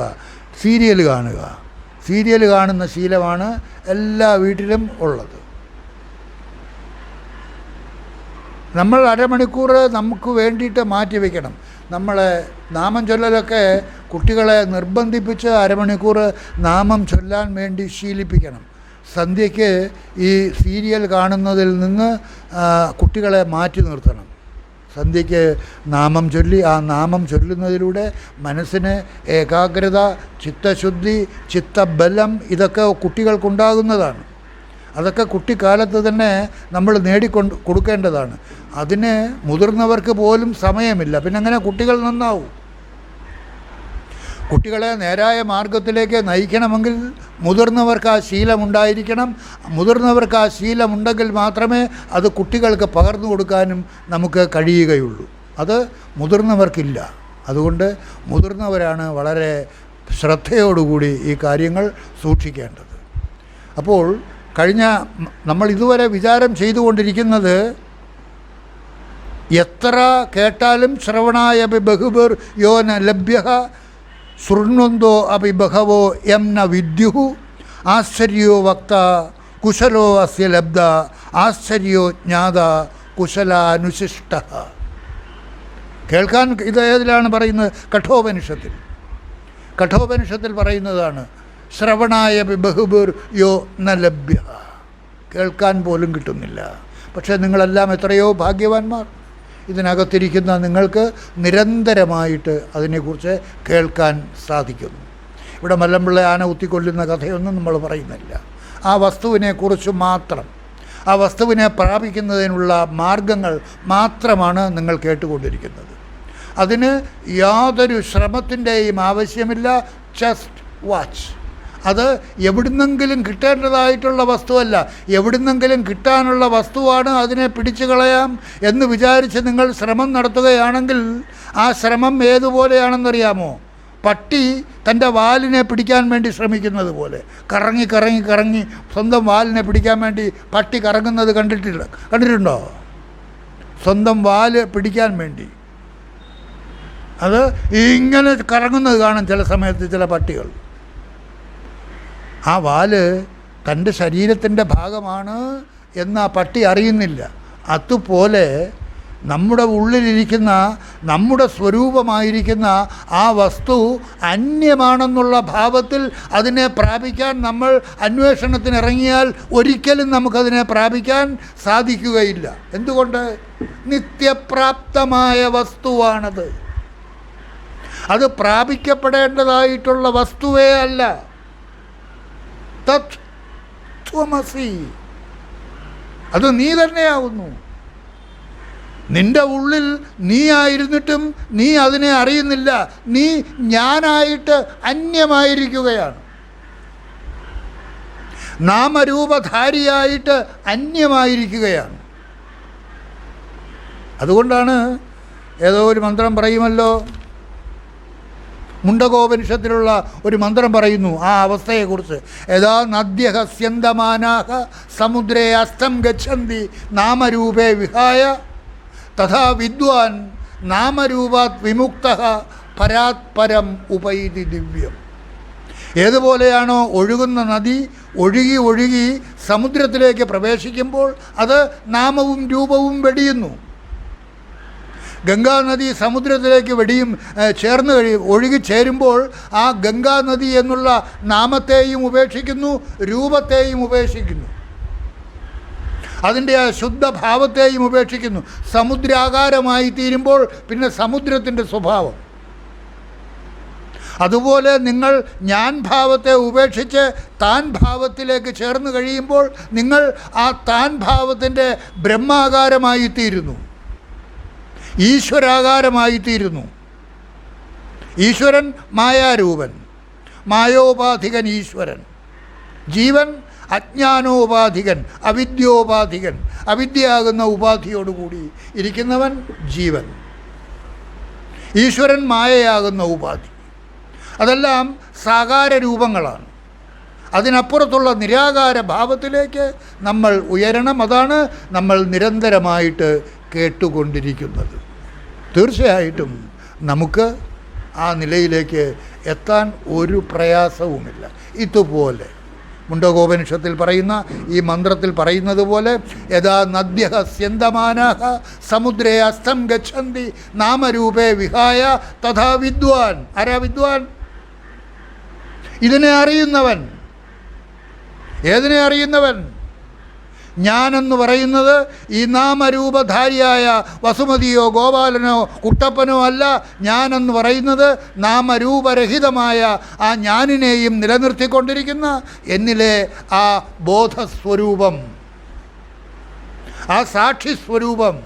സീരിയൽ കാണുക. സീരിയൽ കാണുന്ന ശീലമാണ് എല്ലാ വീട്ടിലും ഉള്ളത്. നമ്മൾ അരമണിക്കൂർ നമുക്ക് വേണ്ടിയിട്ട് മാറ്റി വയ്ക്കണം. നമ്മളെ നാമം ചൊല്ലലൊക്കെ കുട്ടികളെ നിർബന്ധിപ്പിച്ച് അരമണിക്കൂർ നാമം ചൊല്ലാൻ വേണ്ടി ശീലിപ്പിക്കണം. സന്ധ്യയ്ക്ക് ഈ സീരിയൽ കാണുന്നതിൽ നിന്ന് കുട്ടികളെ മാറ്റി നിർത്തണം. സന്ധ്യയ്ക്ക് നാമം ചൊല്ലി, ആ നാമം ചൊല്ലുന്നതിലൂടെ മനസ്സിന് ഏകാഗ്രത, ചിത്തശുദ്ധി, ചിത്തബലം ഇതൊക്കെ കുട്ടികൾക്കുണ്ടാകുന്നതാണ്. അതൊക്കെ കുട്ടിക്കാലത്ത് തന്നെ നമ്മൾ കൊടുക്കേണ്ടതാണ്. അതിന് മുതിർന്നവർക്ക് പോലും സമയമില്ല. പിന്നെ അങ്ങനെ കുട്ടികൾ നന്നാവും. കുട്ടികളെ നേരായ മാർഗത്തിലേക്ക് നയിക്കണമെങ്കിൽ മുതിർന്നവർക്ക് ആ ശീലമുണ്ടായിരിക്കണം. മുതിർന്നവർക്ക് ആ ശീലമുണ്ടെങ്കിൽ മാത്രമേ അത് കുട്ടികൾക്ക് പകർന്നു കൊടുക്കാനും നമുക്ക് കഴിയുകയുള്ളൂ. അത് മുതിർന്നവർക്കില്ല. അതുകൊണ്ട് മുതിർന്നവരാണ് വളരെ ശ്രദ്ധയോടുകൂടി ഈ കാര്യങ്ങൾ സൂക്ഷിക്കേണ്ടത്. അപ്പോൾ നമ്മൾ ഇതുവരെ വിചാരം ചെയ്തുകൊണ്ടിരിക്കുന്നത്, എത്ര കേട്ടാലും ശ്രവണായ ബഹുബിർ യോ ന ലഭ്യ ശൃണ്വന്തോ അപി ബഹവോ യം ന വിദ്യുഹു ആശ്ചര്യോ വക്ത കുശലോ അസ്യ ലബ്ധ ആശ്ചര്യോ ജ്ഞാത കുശലാനുശിഷ്ട. കേൾക്കാൻ ഇത് ഏതിലാണ് പറയുന്നത്? കഠോപനിഷത്തിൽ പറയുന്നതാണ്. ശ്രവണായ ബഹുബിർ യോ ന ലഭ്യ. കേൾക്കാൻ പോലും കിട്ടുന്നില്ല. പക്ഷേ നിങ്ങളെല്ലാം എത്രയോ ഭാഗ്യവാന്മാർ. ഇതിനകത്തിരിക്കുന്ന നിങ്ങൾക്ക് നിരന്തരമായിട്ട് അതിനെക്കുറിച്ച് കേൾക്കാൻ സാധിക്കുന്നു. ഇവിടെ മല്ലമ്പിള്ള ആന കുത്തിക്കൊല്ലുന്ന കഥയൊന്നും നമ്മൾ പറയുന്നില്ല. ആ വസ്തുവിനെക്കുറിച്ച് മാത്രം, ആ വസ്തുവിനെ പ്രാപിക്കുന്നതിനുള്ള മാർഗങ്ങൾ മാത്രമാണ് നിങ്ങൾ കേട്ടുകൊണ്ടിരിക്കുന്നത്. അതിന് യാതൊരു ശ്രമത്തിൻ്റെയും ആവശ്യമില്ല. Just watch. അത് എവിടുന്നെങ്കിലും കിട്ടേണ്ടതായിട്ടുള്ള വസ്തുവല്ല, എവിടുന്നെങ്കിലും കിട്ടാനുള്ള വസ്തുവാണ്. അതിനെ പിടിച്ചു കളയാം എന്ന് വിചാരിച്ച് നിങ്ങൾ ശ്രമം നടത്തുകയാണെങ്കിൽ ആ ശ്രമം ഏതുപോലെയാണെന്നറിയാമോ? പട്ടി തൻ്റെ വാലിനെ പിടിക്കാൻ വേണ്ടി ശ്രമിക്കുന്നത് പോലെ കറങ്ങി കറങ്ങി കറങ്ങി സ്വന്തം വാലിനെ പിടിക്കാൻ വേണ്ടി പട്ടി കറങ്ങുന്നത് കണ്ടിട്ടുണ്ടോ? സ്വന്തം വാല് പിടിക്കാൻ വേണ്ടി അത് ഇങ്ങനെ കറങ്ങുന്നത് കാണും ചില സമയത്ത് ചില പട്ടികൾ. ആ വാല് തൻ്റെ ശരീരത്തിൻ്റെ ഭാഗമാണ് എന്ന് ആ പട്ടി അറിയുന്നില്ല. അതുപോലെ നമ്മുടെ ഉള്ളിലിരിക്കുന്ന, നമ്മുടെ സ്വരൂപമായിരിക്കുന്ന ആ വസ്തു അന്യമാണെന്നുള്ള ഭാവത്തിൽ അതിനെ പ്രാപിക്കാൻ നമ്മൾ അന്വേഷണത്തിനിറങ്ങിയാൽ ഒരിക്കലും നമുക്കതിനെ പ്രാപിക്കാൻ സാധിക്കുകയില്ല. എന്തുകൊണ്ട്? നിത്യപ്രാപ്തമായ വസ്തുവാണത്. അത് പ്രാപിക്കപ്പെടേണ്ടതായിട്ടുള്ള വസ്തുവേ അല്ല. തത് ത്വമസി, അത് നീ തന്നെയാവുന്നു. നിൻ്റെ ഉള്ളിൽ നീ ആയിരുന്നിട്ടും നീ അതിനെ അറിയുന്നില്ല. നീ ഞാനായിട്ട് അന്യമായിരിക്കുകയാണ്, നാമരൂപധാരിയായിട്ട് അന്യമായിരിക്കുകയാണ്. അതുകൊണ്ടാണ് ഏതോ ഒരു മന്ത്രം പറയുമല്ലോ, മുണ്ടകോപനിഷത്തിലുള്ള ഒരു മന്ത്രം പറയുന്നു ആ അവസ്ഥയെക്കുറിച്ച്. യഥാ നദ്യഃ സ്യന്തമാനാഃ സമുദ്രേ അസ്തം ഗച്ഛന്തി നാമരൂപേ വിഹായ തഥാ വിദ്വാൻ നാമരൂപാത് വിമുക്തഃ പരാത് പരം ഉപൈതി ദിവ്യം. ഏതുപോലെയാണോ ഒഴുകുന്ന നദി ഒഴുകി ഒഴുകി സമുദ്രത്തിലേക്ക് പ്രവേശിക്കുമ്പോൾ അത് നാമവും രൂപവും വെടിയുന്നു. ഗംഗാനദി സമുദ്രത്തിലേക്ക് ചേർന്ന് ഒഴുകിച്ചേരുമ്പോൾ ആ ഗംഗാനദി എന്നുള്ള നാമത്തെയും ഉപേക്ഷിക്കുന്നു, രൂപത്തെയും ഉപേക്ഷിക്കുന്നു, അതിൻ്റെ ആ ശുദ്ധഭാവത്തെയും ഉപേക്ഷിക്കുന്നു. സമുദ്രാകാരമായി തീരുമ്പോൾ പിന്നെ സമുദ്രത്തിൻ്റെ സ്വഭാവം. അതുപോലെ നിങ്ങൾ ഞാൻ ഭാവത്തെ ഉപേക്ഷിച്ച് താൻ ഭാവത്തിലേക്ക് ചേർന്ന് കഴിയുമ്പോൾ നിങ്ങൾ ആ താൻ ഭാവത്തിൻ്റെ ബ്രഹ്മാകാരമായി തീരുന്നു, ഈശ്വരാകാരമായിത്തീരുന്നു. ഈശ്വരൻ മായാരൂപൻ, മായോപാധികൻ ഈശ്വരൻ. ജീവൻ അജ്ഞാനോപാധികൻ, അവിദ്യോപാധികൻ, അവിദ്യയാകുന്ന ഉപാധിയോടുകൂടി ഇരിക്കുന്നവൻ ജീവൻ. ഈശ്വരൻ മായയാകുന്ന ഉപാധി. അതെല്ലാം സാകാര രൂപങ്ങളാണ്. അതിനപ്പുറത്തുള്ള നിരാകാര ഭാവത്തിലേക്ക് നമ്മൾ ഉയരണം. അതാണ് നമ്മൾ നിരന്തരമായിട്ട് കേട്ടുകൊണ്ടിരിക്കുന്നത്. തീർച്ചയായിട്ടും നമുക്ക് ആ നിലയിലേക്ക് എത്താൻ ഒരു പ്രയാസവുമില്ല. ഇതുപോലെ മുണ്ടകോപനിഷത്തിൽ പറയുന്ന ഈ മന്ത്രത്തിൽ പറയുന്നത് പോലെ യഥാ നദ്യഃ സ്യന്തമാനാഃ സമുദ്രേ അസ്തം ഗച്ഛന്തി നാമരൂപേ വിഹായ തഥാ വിദ്വാൻ. ആരാ വിദ്വാൻ? ഇതിനെ അറിയുന്നവൻ. ഏതിനെ അറിയുന്നവൻ? ഞാനെന്ന് പറയുന്നത് ഈ നാമരൂപധാരിയായ വസുമതിയോ ഗോപാലനോ കുട്ടപ്പനോ അല്ല. ഞാനെന്ന് പറയുന്നത് നാമരൂപരഹിതമായ ആ ഞാനിനെയും നിലനിർത്തിക്കൊണ്ടിരിക്കുന്ന എന്നിലെ ആ ബോധസ്വരൂപം, ആ സാക്ഷിസ്വരൂപം.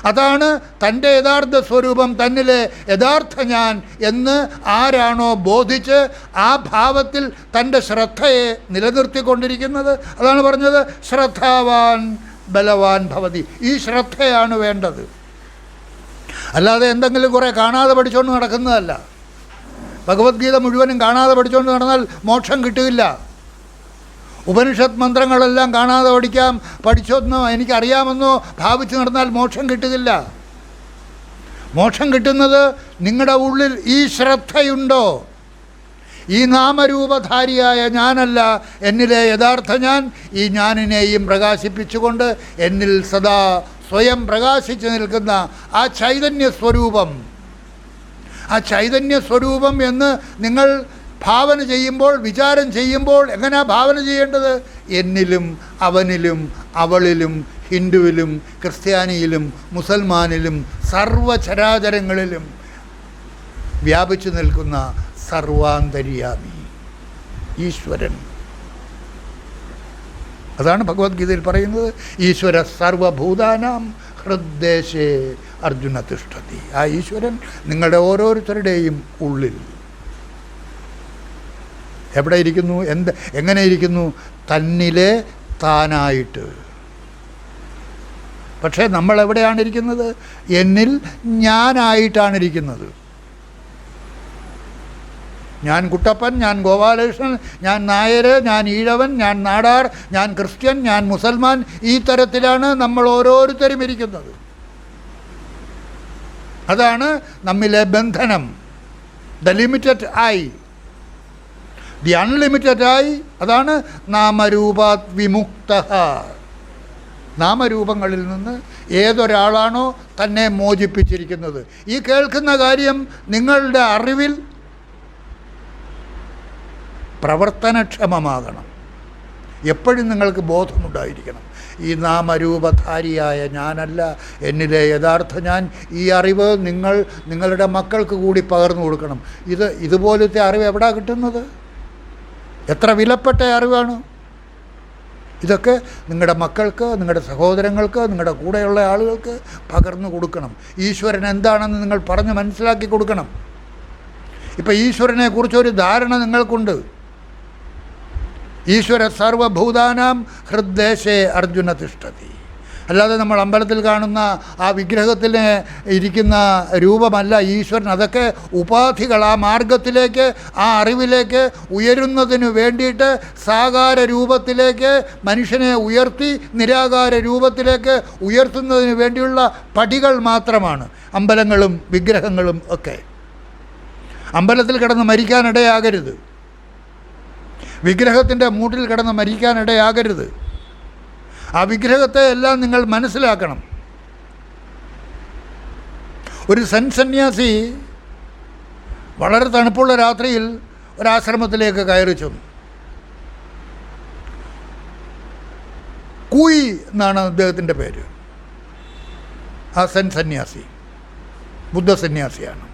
അതാണ് തൻ്റെ യഥാർത്ഥ സ്വരൂപം, തന്നിലെ യഥാർത്ഥ ഞാൻ എന്ന് ആരാണോ ബോധിച്ച് ആ ഭാവത്തിൽ തൻ്റെ ശ്രദ്ധയെ നിലനിർത്തിക്കൊണ്ടിരിക്കുന്നത്, അതാണ് പറഞ്ഞത് ശ്രദ്ധാവാൻ ബലവാൻ ഭവതി. ഈ ശ്രദ്ധയാണ് വേണ്ടത്. അല്ലാതെ എന്തെങ്കിലും കുറേ കാണാതെ പഠിച്ചുകൊണ്ട് നടക്കുന്നതല്ല. ഭഗവത്ഗീത മുഴുവനും കാണാതെ പഠിച്ചുകൊണ്ട് നടന്നാൽ മോക്ഷം കിട്ടില്ല. ഉപനിഷത്ത് മന്ത്രങ്ങളെല്ലാം കാണാതെ പഠിച്ചെന്നോ എനിക്കറിയാമെന്നോ ഭാവിച്ച് നടന്നാൽ മോക്ഷം കിട്ടുകയില്ല. മോക്ഷം കിട്ടുന്നത് നിങ്ങളുടെ ഉള്ളിൽ ഈ ശ്രദ്ധയുണ്ടോ? ഈ നാമരൂപധാരിയായ ഞാനല്ല എന്നിലെ യഥാർത്ഥ ഞാൻ, ഈ ഞാനിനെയും പ്രകാശിപ്പിച്ചുകൊണ്ട് എന്നിൽ സദാ സ്വയം പ്രകാശിച്ചു നിൽക്കുന്ന ആ ചൈതന്യ സ്വരൂപം. ആ ചൈതന്യ സ്വരൂപം എന്ന് നിങ്ങൾ ഭാവന ചെയ്യുമ്പോൾ, വിചാരം ചെയ്യുമ്പോൾ എങ്ങനെയാണ് ഭാവന ചെയ്യേണ്ടത്? എന്നിലും അവനിലും അവളിലും ഹിന്ദുവിലും ക്രിസ്ത്യാനിയിലും മുസൽമാനിലും സർവ്വചരാചരങ്ങളിലും വ്യാപിച്ചു നിൽക്കുന്ന സർവാന്തര്യാമി ഈശ്വരൻ. അതാണ് ഭഗവത്ഗീതയിൽ പറയുന്നത്, ഈശ്വര സർവഭൂതാനാം ഹൃദ്ദേശേ അർജുന തിഷ്ഠതി. ആ ഈശ്വരൻ നിങ്ങളുടെ ഓരോരുത്തരുടെയും ഉള്ളിൽ എവിടെ ഇരിക്കുന്നു? എങ്ങനെ ഇരിക്കുന്നു? തന്നിലെ താനായിട്ട്. പക്ഷേ നമ്മൾ എവിടെയാണ് ഇരിക്കുന്നത്? എന്നിൽ ഞാനായിട്ടാണ് ഇരിക്കുന്നത്. ഞാൻ കുട്ടപ്പൻ, ഞാൻ ഗോപാലകൃഷ്ണൻ, ഞാൻ നായർ, ഞാൻ ഈഴവൻ, ഞാൻ നാടാർ, ഞാൻ ക്രിസ്ത്യൻ, ഞാൻ മുസൽമാൻ, ഈ തരത്തിലാണ് നമ്മൾ ഓരോരുത്തരും ഇരിക്കുന്നത്. അതാണ് നമ്മിലെ ബന്ധനം. The limited I, the unlimited I, അതാണ് നാമരൂപാത് വിമുക്ത. നാമരൂപങ്ങളിൽ നിന്ന് ഏതൊരാളാണോ തന്നെ മോചിപ്പിച്ചിരിക്കുന്നത്. ഈ കേൾക്കുന്ന കാര്യം നിങ്ങളുടെ അറിവിൽ പ്രവർത്തനക്ഷമമാകണം. എപ്പോഴും നിങ്ങൾക്ക് ബോധമുണ്ടായിരിക്കണം, ഈ നാമരൂപധാരിയായ ഞാനല്ല എന്നിലെ യഥാർത്ഥ ഞാൻ. ഈ അറിവ് നിങ്ങളുടെ മക്കൾക്ക് കൂടി പകർന്നു കൊടുക്കണം. ഇതുപോലത്തെ അറിവ് എവിടാ കിട്ടുന്നത്? എത്ര വിലപ്പെട്ട അറിവാണ് ഇതൊക്കെ! നിങ്ങളുടെ മക്കൾക്ക്, നിങ്ങളുടെ സഹോദരങ്ങൾക്ക്, നിങ്ങളുടെ കൂടെയുള്ള ആളുകൾക്ക് പകർന്നു കൊടുക്കണം. ഈശ്വരൻ എന്താണെന്ന് നിങ്ങൾ പറഞ്ഞ് മനസ്സിലാക്കി കൊടുക്കണം. ഇപ്പം ഈശ്വരനെക്കുറിച്ചൊരു ധാരണ നിങ്ങൾക്കുണ്ട്. ഈശ്വര സർവഭൂതാനാം ഹൃദ്ദേശേ അർജുന തിഷ്ഠതി. അല്ലാതെ നമ്മൾ അമ്പലത്തിൽ കാണുന്ന ആ വിഗ്രഹത്തിൽ ഇരിക്കുന്ന രൂപമല്ല ഈശ്വരൻ. അതൊക്കെ ഉപാധികൾ. ആ മാർഗത്തിലേക്ക്, ആ അറിവിലേക്ക് ഉയരുന്നതിന് വേണ്ടിയിട്ട് സാകാര രൂപത്തിലേക്ക് മനുഷ്യനെ ഉയർത്തി നിരാകാര രൂപത്തിലേക്ക് ഉയർത്തുന്നതിന് വേണ്ടിയുള്ള പടികൾ മാത്രമാണ് അമ്പലങ്ങളും വിഗ്രഹങ്ങളും ഒക്കെ. അമ്പലത്തിൽ കിടന്ന് മരിക്കാനിടയാകരുത്. വിഗ്രഹത്തിൻ്റെ മൂട്ടിൽ കിടന്ന് മരിക്കാനിടയാകരുത്. ആ വിഗ്രഹത്തെ എല്ലാം നിങ്ങൾ മനസ്സിലാക്കണം. ഒരു സന്യാസി വളരെ തണുപ്പുള്ള രാത്രിയിൽ ഒരാശ്രമത്തിലേക്ക് കയറി ചെന്നു. കൂയി എന്നാണ് അദ്ദേഹത്തിൻ്റെ പേര്. ആ സന്യാസി ബുദ്ധസന്യാസിയാണ്.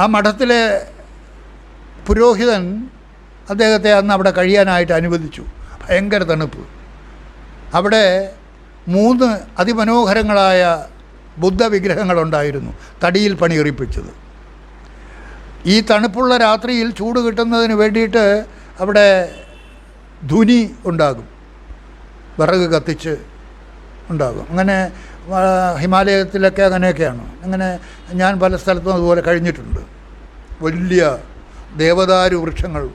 ആ മഠത്തിലെ പുരോഹിതൻ അദ്ദേഹത്തെ അന്ന് അവിടെ കഴിയാനായിട്ട് അനുവദിച്ചു. ഭയങ്കര തണുപ്പ്. അവിടെ 3 അതിമനോഹരങ്ങളായ ബുദ്ധ വിഗ്രഹങ്ങളുണ്ടായിരുന്നു, തടിയിൽ പണിയെറിപ്പിച്ചത്. ഈ തണുപ്പുള്ള രാത്രിയിൽ ചൂട് കിട്ടുന്നതിന് വേണ്ടിയിട്ട് അവിടെ ധുനി ഉണ്ടാകും, വിറക് കത്തിച്ച് ഉണ്ടാകും. അങ്ങനെ ഹിമാലയത്തിലൊക്കെ അങ്ങനെയൊക്കെയാണ്. അങ്ങനെ ഞാൻ പല സ്ഥലത്തും അതുപോലെ കഴിഞ്ഞിട്ടുണ്ട്. വലിയ ദേവദാരു വൃക്ഷങ്ങൾ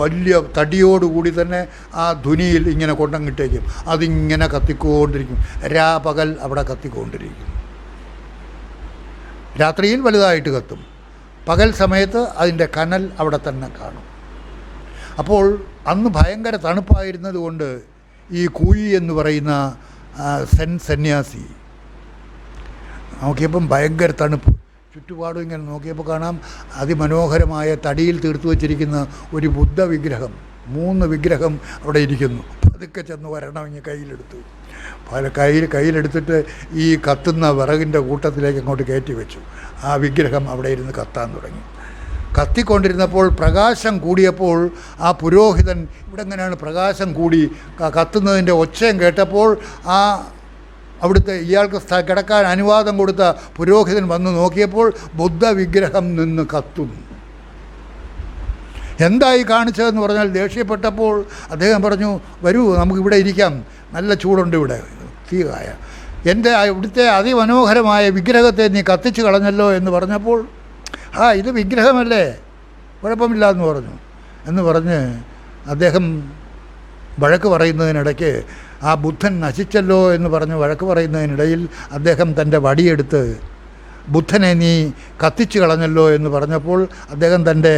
വലിയ തടിയോടുകൂടി തന്നെ ആ ധുനിയിൽ ഇങ്ങനെ കൊണ്ടങ്ങിട്ടേക്കും. അതിങ്ങനെ കത്തിക്കൊണ്ടിരിക്കും, രാപകൽ അവിടെ കത്തിക്കൊണ്ടിരിക്കും. രാത്രിയിൽ വലുതായിട്ട് കത്തും, പകൽ സമയത്ത് അതിൻ്റെ കനൽ അവിടെ തന്നെ കാണും. അപ്പോൾ അന്ന് ഭയങ്കര തണുപ്പായിരുന്നത് കൊണ്ട് ഈ കൂയി എന്ന് പറയുന്ന സന്യാസി നോക്കിയപ്പം ഭയങ്കര തണുപ്പ്. ചുറ്റുപാടും ഇങ്ങനെ നോക്കിയപ്പോൾ കാണാം അതിമനോഹരമായ തടിയിൽ തീർത്തു വച്ചിരിക്കുന്ന ഒരു ബുദ്ധ വിഗ്രഹം. 3 വിഗ്രഹം അവിടെ ഇരിക്കുന്നു. പതുക്കെ ചെന്ന് വരണമെങ്കിൽ കയ്യിലെടുത്തു. കയ്യിലെടുത്തിട്ട് ഈ കത്തുന്ന വിറകിൻ്റെ കൂട്ടത്തിലേക്ക് അങ്ങോട്ട് കയറ്റി വെച്ചു. ആ വിഗ്രഹം അവിടെ ഇരുന്ന് കത്താൻ തുടങ്ങി. കത്തിക്കൊണ്ടിരുന്നപ്പോൾ പ്രകാശം കൂടിയപ്പോൾ ആ പുരോഹിതൻ, ഇവിടെ എങ്ങനെയാണ് പ്രകാശം കൂടി കത്തുന്നതിൻ്റെ ഒച്ചയും കേട്ടപ്പോൾ ആ അവിടുത്തെ ഇയാൾക്ക് കിടക്കാൻ അനുവാദം കൊടുത്ത പുരോഹിതൻ വന്ന് നോക്കിയപ്പോൾ ബുദ്ധ വിഗ്രഹം നിന്ന് കത്തുന്നു. എന്തായി കാണിച്ചതെന്ന് പറഞ്ഞാൽ ദേഷ്യപ്പെട്ടപ്പോൾ അദ്ദേഹം പറഞ്ഞു, വരൂ നമുക്കിവിടെ ഇരിക്കാം, നല്ല ചൂടുണ്ട് ഇവിടെ, തീകായ. എൻ്റെ ഇവിടുത്തെ അതിമനോഹരമായ വിഗ്രഹത്തെ നീ കത്തിച്ച് കളഞ്ഞല്ലോ എന്ന് പറഞ്ഞപ്പോൾ, ഇത് വിഗ്രഹമല്ലേ, കുഴപ്പമില്ല എന്ന് പറഞ്ഞ് അദ്ദേഹം വഴക്ക് പറയുന്നതിനിടയ്ക്ക്, ആ ബുദ്ധൻ നശിച്ചല്ലോ എന്ന് പറഞ്ഞ് വഴക്ക് പറയുന്നതിനിടയിൽ അദ്ദേഹം തൻ്റെ വടിയെടുത്ത് ബുദ്ധനെ നീ കത്തിച്ചു കളഞ്ഞല്ലോ എന്ന് പറഞ്ഞപ്പോൾ അദ്ദേഹം തൻ്റെ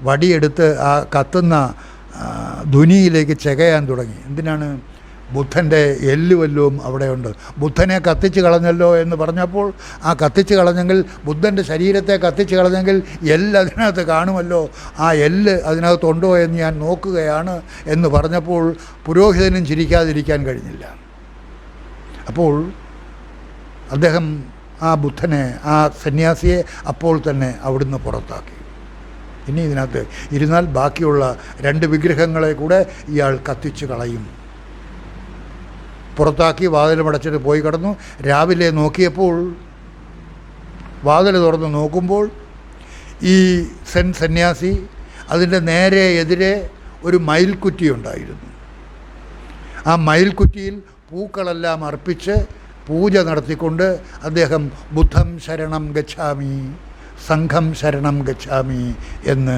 വടിയെടുത്ത് ആ കത്തുന്ന ധുനിയിലേക്ക് ചെകയാൻ തുടങ്ങി. എന്തിനാണ്? ബുദ്ധൻ്റെ എല്ല് വല്ലതും അവിടെയുണ്ട്. ബുദ്ധനെ കത്തിച്ച് കളഞ്ഞല്ലോ എന്ന് പറഞ്ഞപ്പോൾ, ആ കത്തിച്ച് കളഞ്ഞെങ്കിൽ, ബുദ്ധൻ്റെ ശരീരത്തെ കത്തിച്ച് കളഞ്ഞെങ്കിൽ എല്ല് അതിനകത്ത് കാണുമല്ലോ, ആ എല്ല് അതിനകത്തുണ്ടോ എന്ന് ഞാൻ നോക്കുകയാണ് എന്ന് പറഞ്ഞപ്പോൾ പുരോഹിതനും ചിരിക്കാതിരിക്കാൻ കഴിഞ്ഞില്ല. അപ്പോൾ അദ്ദേഹം ആ ബുദ്ധനെ, ആ സന്യാസിയെ അപ്പോൾ തന്നെ അവിടുന്ന് പുറത്താക്കി. ഇനി ഇതിനകത്ത് ഇരുന്നാൽ ബാക്കിയുള്ള 2 വിഗ്രഹങ്ങളെ കൂടെ ഇയാൾ കത്തിച്ച് കളയും. പുറത്താക്കി വാതിലുമടച്ചിട്ട് പോയി കിടന്നു. രാവിലെ നോക്കിയപ്പോൾ, വാതിൽ തുറന്ന് നോക്കുമ്പോൾ ഈ സന്യാസി അതിൻ്റെ നേരെ എതിരെ ഒരു മയിൽക്കുറ്റി ഉണ്ടായിരുന്നു. ആ മയിൽക്കുറ്റിയിൽ പൂക്കളെല്ലാം അർപ്പിച്ച് പൂജ നടത്തിക്കൊണ്ട് അദ്ദേഹം ബുദ്ധം ശരണം ഗച്ഛാമി, സംഘം ശരണം ഗച്ഛാമി എന്ന്,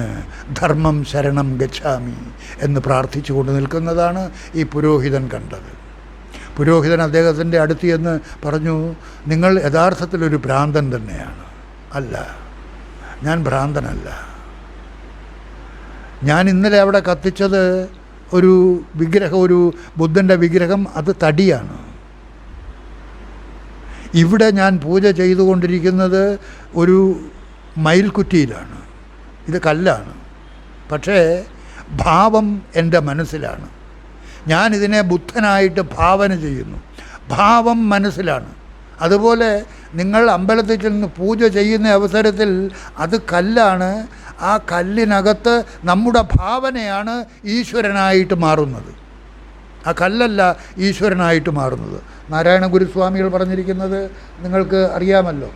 ധർമ്മം ശരണം ഗച്ഛാമി എന്ന് പ്രാർത്ഥിച്ചുകൊണ്ട് നിൽക്കുന്നതാണ് ഈ പുരോഹിതൻ കണ്ടത്. പുരോഹിതൻ അദ്ദേഹത്തിൻ്റെ അടുത്ത് എന്ന് പറഞ്ഞു, നിങ്ങൾ യഥാർത്ഥത്തിലൊരു ഭ്രാന്തൻ തന്നെയാണ്. അല്ല, ഞാൻ ഭ്രാന്തനല്ല. ഞാൻ ഇന്നലെ അവിടെ കത്തിച്ചത് ഒരു വിഗ്രഹം, ഒരു ബുദ്ധൻ്റെ വിഗ്രഹം, അത് തടിയാണ്. ഇവിടെ ഞാൻ പൂജ ചെയ്തുകൊണ്ടിരിക്കുന്നത് ഒരു മയിൽക്കുറ്റിയിലാണ്. ഇത് കല്ലാണ്. പക്ഷേ ഭാവം എൻ്റെ മനസ്സിലാണ്. ഞാനിതിനെ ബുദ്ധനായിട്ട് ഭാവന ചെയ്യുന്നു. ഭാവം മനസ്സിലാണ്. അതുപോലെ നിങ്ങൾ അമ്പലത്തിൽ ചെന്ന് പൂജ ചെയ്യുന്ന അവസരത്തിൽ അത് കല്ലാണ്. ആ കല്ലിനകത്ത് നമ്മുടെ ഭാവനയാണ് ഈശ്വരനായിട്ട് മാറുന്നത്. ആ കല്ലല്ല ഈശ്വരനായിട്ട് മാറുന്നത്. നാരായണ ഗുരുസ്വാമികൾ പറഞ്ഞിരിക്കുന്നത് നിങ്ങൾക്ക് അറിയാമല്ലോ.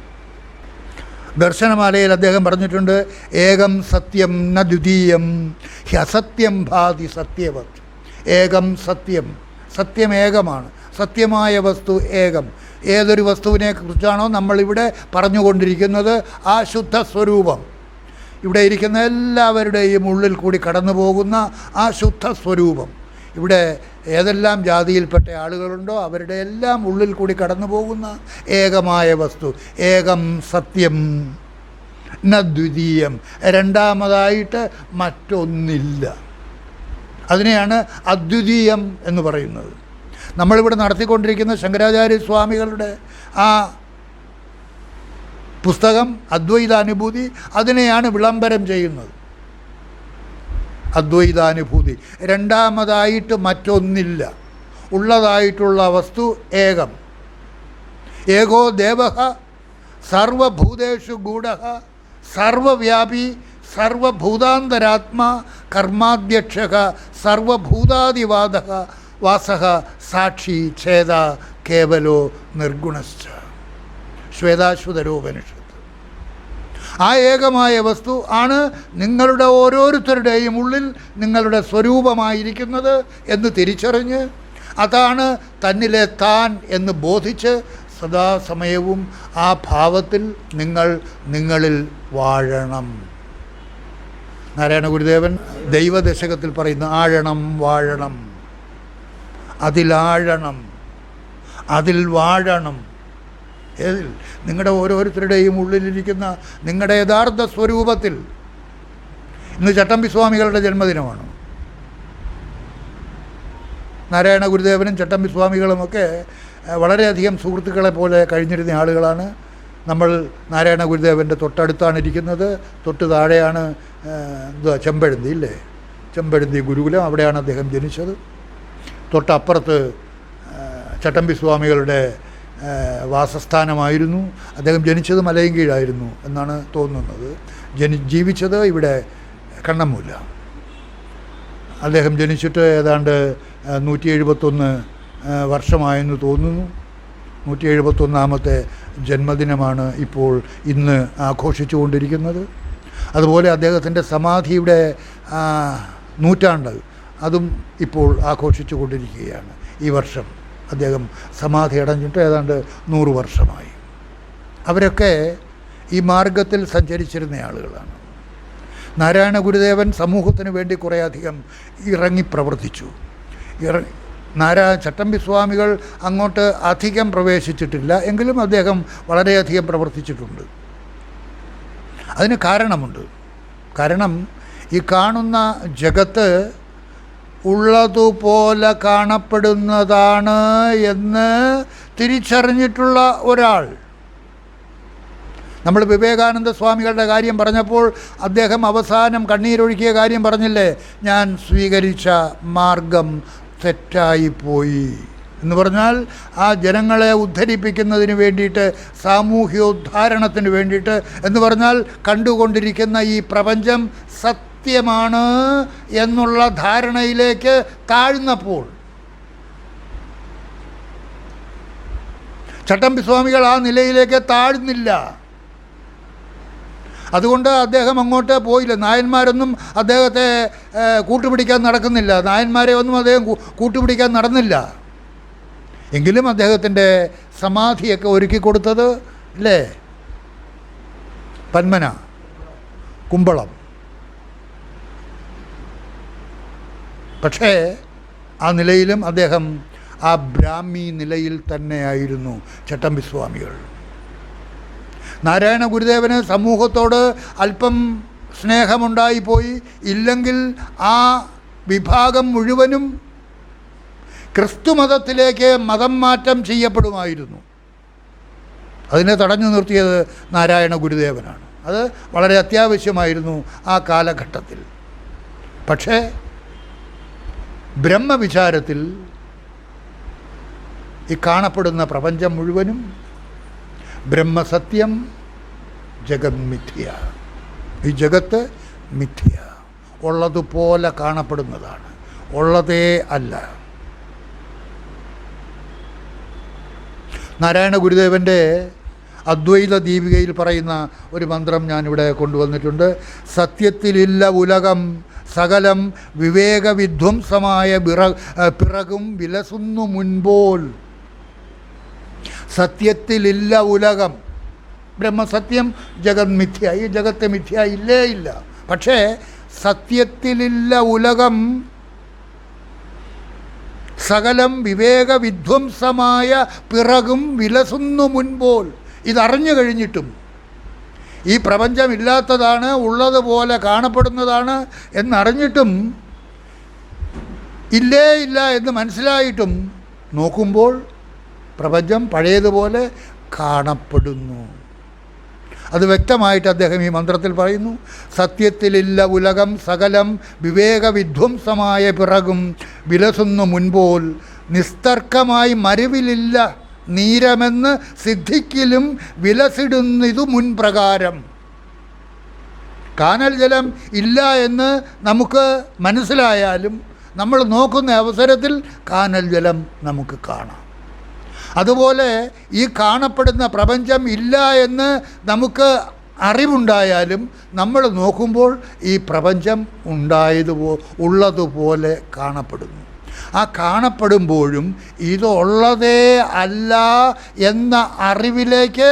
ദർശനമാലയിൽ അദ്ദേഹം പറഞ്ഞിട്ടുണ്ട്, ഏകം സത്യം ന ദ്വിതീയം ഹ്യസത്യം ഭാതി സത്യവത്. ഏകം സത്യം, സത്യം ഏകമാണ്. സത്യമായ വസ്തു ഏകം. ഏതൊരു വസ്തുവിനെ കുറിച്ചാണോ നമ്മളിവിടെ പറഞ്ഞുകൊണ്ടിരിക്കുന്നത്, ആ ശുദ്ധ സ്വരൂപം, ഇവിടെ ഇരിക്കുന്ന എല്ലാവരുടെയും ഉള്ളിൽ കൂടി കടന്നു പോകുന്ന ആ ശുദ്ധ സ്വരൂപം, ഇവിടെ ഏതെല്ലാം ജാതിയിൽപ്പെട്ട ആളുകളുണ്ടോ അവരുടെ എല്ലാം ഉള്ളിൽ കൂടി കടന്നു പോകുന്ന ഏകമായ വസ്തു, ഏകം സത്യം ന ദ്വിതീയം, രണ്ടാമതായിട്ട് മറ്റൊന്നില്ല. അതിനെയാണ് അദ്വിതീയം എന്ന് പറയുന്നത്. നമ്മളിവിടെ നടത്തിക്കൊണ്ടിരിക്കുന്ന ശങ്കരാചാര്യ സ്വാമികളുടെ ആ പുസ്തകം അദ്വൈതാനുഭൂതി, അതിനെയാണ് വിളംബരം ചെയ്യുന്നത്. അദ്വൈതാനുഭൂതി, രണ്ടാമതായിട്ട് മറ്റൊന്നില്ല. ഉള്ളതായിട്ടുള്ള വസ്തു ഏകം. ഏകോ ദേവഃ സർവഭൂതേഷു ഗൂഢഃ സർവവ്യാപി സർവഭൂതാന്തരാത്മാ കർമാധ്യക്ഷഃ സർവഭൂതാദിവാദഃ വാസഃ സാക്ഷി ഛേദ കേവലോ നിർഗുണശ്ച. ശ്വേതാശ്വതരോപനിഷത്ത്. ആ ഏകമായ വസ്തു ആണ് നിങ്ങളുടെ ഓരോരുത്തരുടെയും ഉള്ളിൽ നിങ്ങളുടെ സ്വരൂപമായിരിക്കുന്നത് എന്ന് തിരിച്ചറിഞ്ഞ്, അതാണ് തന്നിലെ താൻ എന്ന് ബോധിച്ച് സദാസമയവും ആ ഭാവത്തിൽ നിങ്ങളിൽ വാഴണം. നാരായണ ഗുരുദേവൻ ദൈവദശകത്തിൽ പറയുന്നു, ആഴണം വാഴണം, അതിലാഴണം, അതിൽ വാഴണം. ഏതിൽ? നിങ്ങളുടെ ഓരോരുത്തരുടെയും ഉള്ളിലിരിക്കുന്ന നിങ്ങളുടെ യഥാർത്ഥ സ്വരൂപത്തിൽ. ഇന്ന് ചട്ടമ്പി സ്വാമികളുടെ ജന്മദിനമാണ്. നാരായണ ഗുരുദേവനും ചട്ടമ്പി സ്വാമികളുമൊക്കെ വളരെയധികം സുഹൃത്തുക്കളെ പോലെ കഴിഞ്ഞിരുന്ന ആളുകളാണ്. നമ്മൾ നാരായണ ഗുരുദേവൻ്റെ തൊട്ടടുത്താണ് ഇരിക്കുന്നത്. തൊട്ട് താഴെയാണ് ചെമ്പഴന്തി, ഇല്ലേ? ചെമ്പഴന്തി ഗുരുകുലം, അവിടെയാണ് അദ്ദേഹം ജനിച്ചത്. തൊട്ടപ്പുറത്ത് ചട്ടമ്പി സ്വാമികളുടെ വാസസ്ഥാനമായിരുന്നു. അദ്ദേഹം ജനിച്ചത് മലയൻകീഴായിരുന്നു എന്നാണ് തോന്നുന്നത്. ജീവിച്ചത് ഇവിടെ കണ്ണമ്മൂല. അദ്ദേഹം ജനിച്ചിട്ട് ഏതാണ്ട് 171 വർഷമായെന്ന് തോന്നുന്നു. 171ാമത്തെ ജന്മദിനമാണ് ഇന്ന് ആഘോഷിച്ചു കൊണ്ടിരിക്കുന്നത്. അതുപോലെ അദ്ദേഹത്തിൻ്റെ സമാധിയുടെ നൂറ്റാണ്ട് അതും ഇപ്പോൾ ആഘോഷിച്ചു കൊണ്ടിരിക്കുകയാണ്. ഈ വർഷം അദ്ദേഹം സമാധി അടഞ്ഞിട്ട് ഏതാണ്ട് 100 വർഷമായി. അവരൊക്കെ ഈ മാർഗത്തിൽ സഞ്ചരിച്ചിരുന്ന ആളുകളാണ്. നാരായണ ഗുരുദേവൻ സമൂഹത്തിന് വേണ്ടി കുറേയധികം ഇറങ്ങി പ്രവർത്തിച്ചു. ചട്ടമ്പി സ്വാമികൾ അങ്ങോട്ട് അധികം പ്രവേശിച്ചിട്ടില്ല, എങ്കിലും അദ്ദേഹം വളരെയധികം പ്രവർത്തിച്ചിട്ടുണ്ട്. അതിന് കാരണമുണ്ട്. കാരണം ഈ കാണുന്ന ജഗത്ത് ഉള്ളതുപോലെ കാണപ്പെടുന്നതാണ് എന്ന് തിരിച്ചറിഞ്ഞിട്ടുള്ള ഒരാൾ. നമ്മൾ വിവേകാനന്ദ സ്വാമികളുടെ കാര്യം പറഞ്ഞപ്പോൾ അദ്ദേഹം അവസാനം കണ്ണീരൊഴുക്കിയ കാര്യം പറഞ്ഞില്ലേ, ഞാൻ സ്വീകരിച്ച മാർഗം തെറ്റായിപ്പോയി. എന്ന് പറഞ്ഞാൽ ആ ജനങ്ങളെ ഉദ്ധരിപ്പിക്കുന്നതിന് വേണ്ടിയിട്ട്, സാമൂഹ്യോദ്ധാരണത്തിന് വേണ്ടിയിട്ട്, എന്ന് പറഞ്ഞാൽ കണ്ടുകൊണ്ടിരിക്കുന്ന ഈ പ്രപഞ്ചം സത്യമാണ് എന്നുള്ള ധാരണയിലേക്ക് താഴ്ന്നപ്പോൾ ചട്ടമ്പി സ്വാമികൾ ആ നിലയിലേക്ക് താഴ്ന്നില്ല. അതുകൊണ്ട് അദ്ദേഹം അങ്ങോട്ട് പോയില്ല. നായന്മാരൊന്നും അദ്ദേഹത്തെ കൂട്ടുപിടിക്കാൻ നടക്കുന്നില്ല. നായന്മാരെ ഒന്നും അദ്ദേഹം കൂട്ടുപിടിക്കാൻ നടന്നില്ല. എങ്കിലും അദ്ദേഹത്തിൻ്റെ സമാധിയൊക്കെ ഒരുക്കി കൊടുത്തത് അല്ലേ പന്മന, കുമ്പളം. പക്ഷേ ആ നിലയിലും അദ്ദേഹം ആ ബ്രാഹ്മി നിലയിൽ തന്നെയായിരുന്നു ചട്ടമ്പി സ്വാമികൾ. നാരായണ ഗുരുദേവന് സമൂഹത്തോട് അല്പം സ്നേഹമുണ്ടായിപ്പോയി. ഇല്ലെങ്കിൽ ആ വിഭാഗം മുഴുവനും ക്രിസ്തുമതത്തിലേക്ക് മതം മാറ്റം ചെയ്യപ്പെടുമായിരുന്നു. അതിനെ തടഞ്ഞു നിർത്തിയത് നാരായണ ഗുരുദേവനാണ്. അത് വളരെ അത്യാവശ്യമായിരുന്നു ആ കാലഘട്ടത്തിൽ. പക്ഷേ ബ്രഹ്മവിചാരത്തിൽ ഈ കാണപ്പെടുന്ന പ്രപഞ്ചം മുഴുവനും ബ്രഹ്മസത്യം, ജഗത് മിഥ്യ. ഈ ജഗത്ത് മിഥ്യ, ഉള്ളതുപോലെ കാണപ്പെടുന്നതാണ്, ഉള്ളതേ അല്ല. നാരായണ ഗുരുദേവൻ്റെ അദ്വൈത ദീപികയിൽ പറയുന്ന ഒരു മന്ത്രം ഞാനിവിടെ കൊണ്ടുവന്നിട്ടുണ്ട്. സത്യത്തിലില്ല ഉലകം സകലം വിവേകവിധ്വംസമായ പിറകും വിലസുന്നു മുൻപോൽ. സത്യത്തിലില്ല ഉലകം, ബ്രഹ്മസത്യം, ജഗത് മിഥ്യ. ഈ ജഗത്ത് മിഥ്യ ഇല്ലേ ഇല്ല. പക്ഷേ സത്യത്തിലില്ല ഉലകം സകലം വിവേകവിധ്വംസമായ പിറകും വിലസുന്നു മുൻപോൽ. ഇതറിഞ്ഞു കഴിഞ്ഞിട്ടും, ഈ പ്രപഞ്ചമില്ലാത്തതാണ്, ഉള്ളതുപോലെ കാണപ്പെടുന്നതാണ് എന്നറിഞ്ഞിട്ടും, ഇല്ലേ ഇല്ല എന്ന് മനസ്സിലായിട്ടും നോക്കുമ്പോൾ പ്രപഞ്ചം പഴയതുപോലെ കാണപ്പെടുന്നു. അത് വ്യക്തമായിട്ട് അദ്ദേഹം ഈ മന്ത്രത്തിൽ പറയുന്നു. സത്യത്തിലില്ല ഉലകം സകലം വിവേകവിധ്വംസമായ പിറകും വിലസുന്നു മുൻപോൽ. നിസ്തർക്കമായി മരുവിലില്ല നീരമെന്ന് സിദ്ധിക്കിലും വിലസിടുന്നിതു മുൻപ്രകാരം. കാനൽ ജലം ഇല്ല എന്ന് നമുക്ക് മനസ്സിലായാലും നമ്മൾ നോക്കുന്ന അവസരത്തിൽ കാനൽ ജലം നമുക്ക് കാണാം. അതുപോലെ ഈ കാണപ്പെടുന്ന പ്രപഞ്ചം ഇല്ല എന്ന് നമുക്ക് അറിവുണ്ടായാലും നമ്മൾ നോക്കുമ്പോൾ ഈ പ്രപഞ്ചം ഉള്ളതുപോലെ കാണപ്പെടുന്നു. ആ കാണപ്പെടുമ്പോഴും ഇതുള്ളതേ അല്ല എന്ന അറിവിലേക്ക്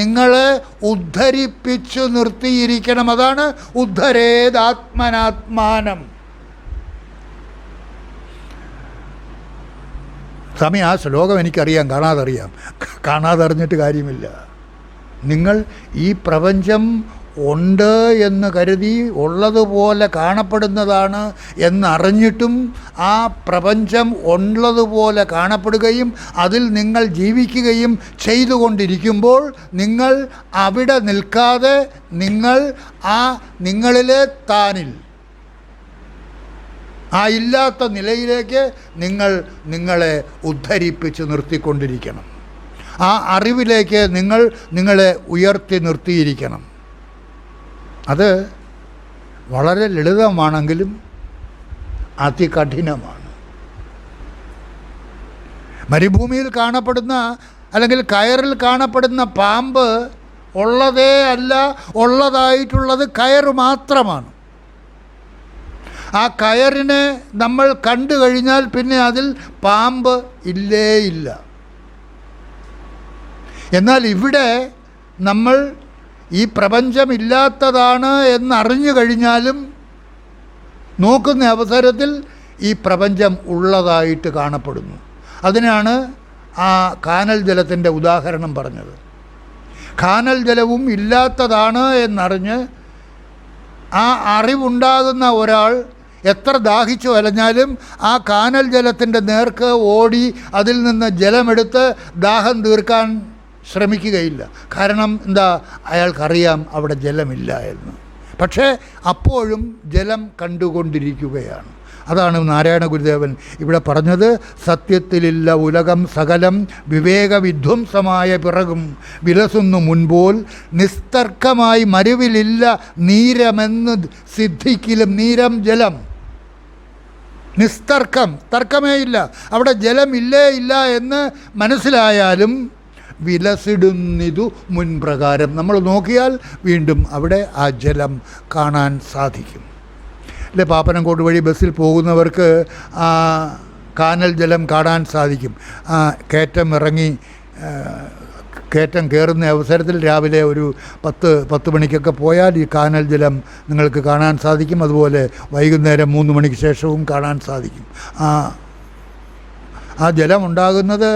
നിങ്ങളെ ഉദ്ധരിപ്പിച്ചു നിർത്തിയിരിക്കണം. അതാണ് ഉദ്ധരേതാത്മനാത്മാനം. സ്വാമി, ആ ശ്ലോകം എനിക്കറിയാം, കാണാതെ അറിഞ്ഞിട്ട് കാര്യമില്ല. നിങ്ങൾ ഈ പ്രപഞ്ചം ഉണ്ട് എന്ന് കരുതി ഉള്ളതുപോലെ കാണപ്പെടുന്നതാണ് എന്നറിഞ്ഞിട്ടും ആ പ്രപഞ്ചം ഉള്ളതുപോലെ കാണപ്പെടുകയും അതിൽ നിങ്ങൾ ജീവിക്കുകയും ചെയ്തുകൊണ്ടിരിക്കുമ്പോൾ നിങ്ങൾ അവിടെ നിൽക്കാതെ നിങ്ങൾ ആ നിങ്ങളിലെ താനിൽ, ആ ഇല്ലാത്ത നിലയിലേക്ക് നിങ്ങളെ ഉദ്ധരിപ്പിച്ച് നിർത്തിക്കൊണ്ടിരിക്കണം. ആ അറിവിലേക്ക് നിങ്ങളെ ഉയർത്തി നിർത്തിയിരിക്കണം. അത് വളരെ ലളിതമാണെങ്കിലും അതികഠിനമാണ്. മരുഭൂമിയിൽ കാണപ്പെടുന്ന അല്ലെങ്കിൽ കയറിൽ കാണപ്പെടുന്ന പാമ്പ് ഉള്ളതേ അല്ല, ഉള്ളതായിട്ടുള്ളത് കയറ് മാത്രമാണ്. ആ കയറിനെ നമ്മൾ കണ്ടു കഴിഞ്ഞാൽ പിന്നെ അതിൽ പാമ്പ് ഇല്ലേ ഇല്ല. എന്നാൽ ഇവിടെ നമ്മൾ ഈ പ്രപഞ്ചമില്ലാത്തതാണ് എന്നറിഞ്ഞു കഴിഞ്ഞാലും നോക്കുന്ന അവസരത്തിൽ ഈ പ്രപഞ്ചം ഉള്ളതായിട്ട് കാണപ്പെടുന്നു. അതിനാണ് ആ കാനൽ ജലത്തിൻ്റെ ഉദാഹരണം പറഞ്ഞത്. കാനൽ ജലവും ഇല്ലാത്തതാണ് എന്നറിഞ്ഞ് ആ അറിവുണ്ടാകുന്ന ഒരാൾ എത്ര ദാഹിച്ചു വലഞ്ഞാലും ആ കാനൽ ജലത്തിൻ്റെ നേർക്ക് ഓടി അതിൽ നിന്ന് ജലമെടുത്ത് ദാഹം തീർക്കാൻ ശ്രമിക്കുകയില്ല. കാരണം എന്താ? അയാൾക്കറിയാം അവിടെ ജലമില്ല എന്ന്. പക്ഷേ അപ്പോഴും ജലം കണ്ടുകൊണ്ടിരിക്കുകയാണ്. അതാണ് നാരായണ ഗുരുദേവൻ ഇവിടെ പറഞ്ഞത്. സത്യത്തിലില്ല ഉലകം സകലം വിവേകവിധ്വംസമായ പിറകും വിലസുന്നു മുൻപോൽ നിസ്തർക്കമായി മരുവിലില്ല നീരമെന്ന് സിദ്ധിക്കിലും നീരം ജലം. നിസ്തർക്കം, തർക്കമേ ഇല്ല. അവിടെ ജലമില്ലേ ഇല്ല എന്ന് മനസ്സിലായാലും വിലസിടുന്നിതു മുൻപ്രകാരം. നമ്മൾ നോക്കിയാൽ വീണ്ടും അവിടെ ആ ജലം കാണാൻ സാധിക്കും. അല്ലെ, പാപ്പനംകോട്ട് വഴി ബസ്സിൽ പോകുന്നവർക്ക് കാനൽ ജലം കാണാൻ സാധിക്കും. കയറ്റം ഇറങ്ങി കയറ്റം കയറുന്ന അവസരത്തിൽ രാവിലെ ഒരു 10 മണിക്കൊക്കെ പോയാൽ ഈ കാനൽ ജലം നിങ്ങൾക്ക് കാണാൻ സാധിക്കും. അതുപോലെ വൈകുന്നേരം 3 മണിക്ക് ശേഷവും കാണാൻ സാധിക്കും. ആ ജലം ഉണ്ടാകുന്നത്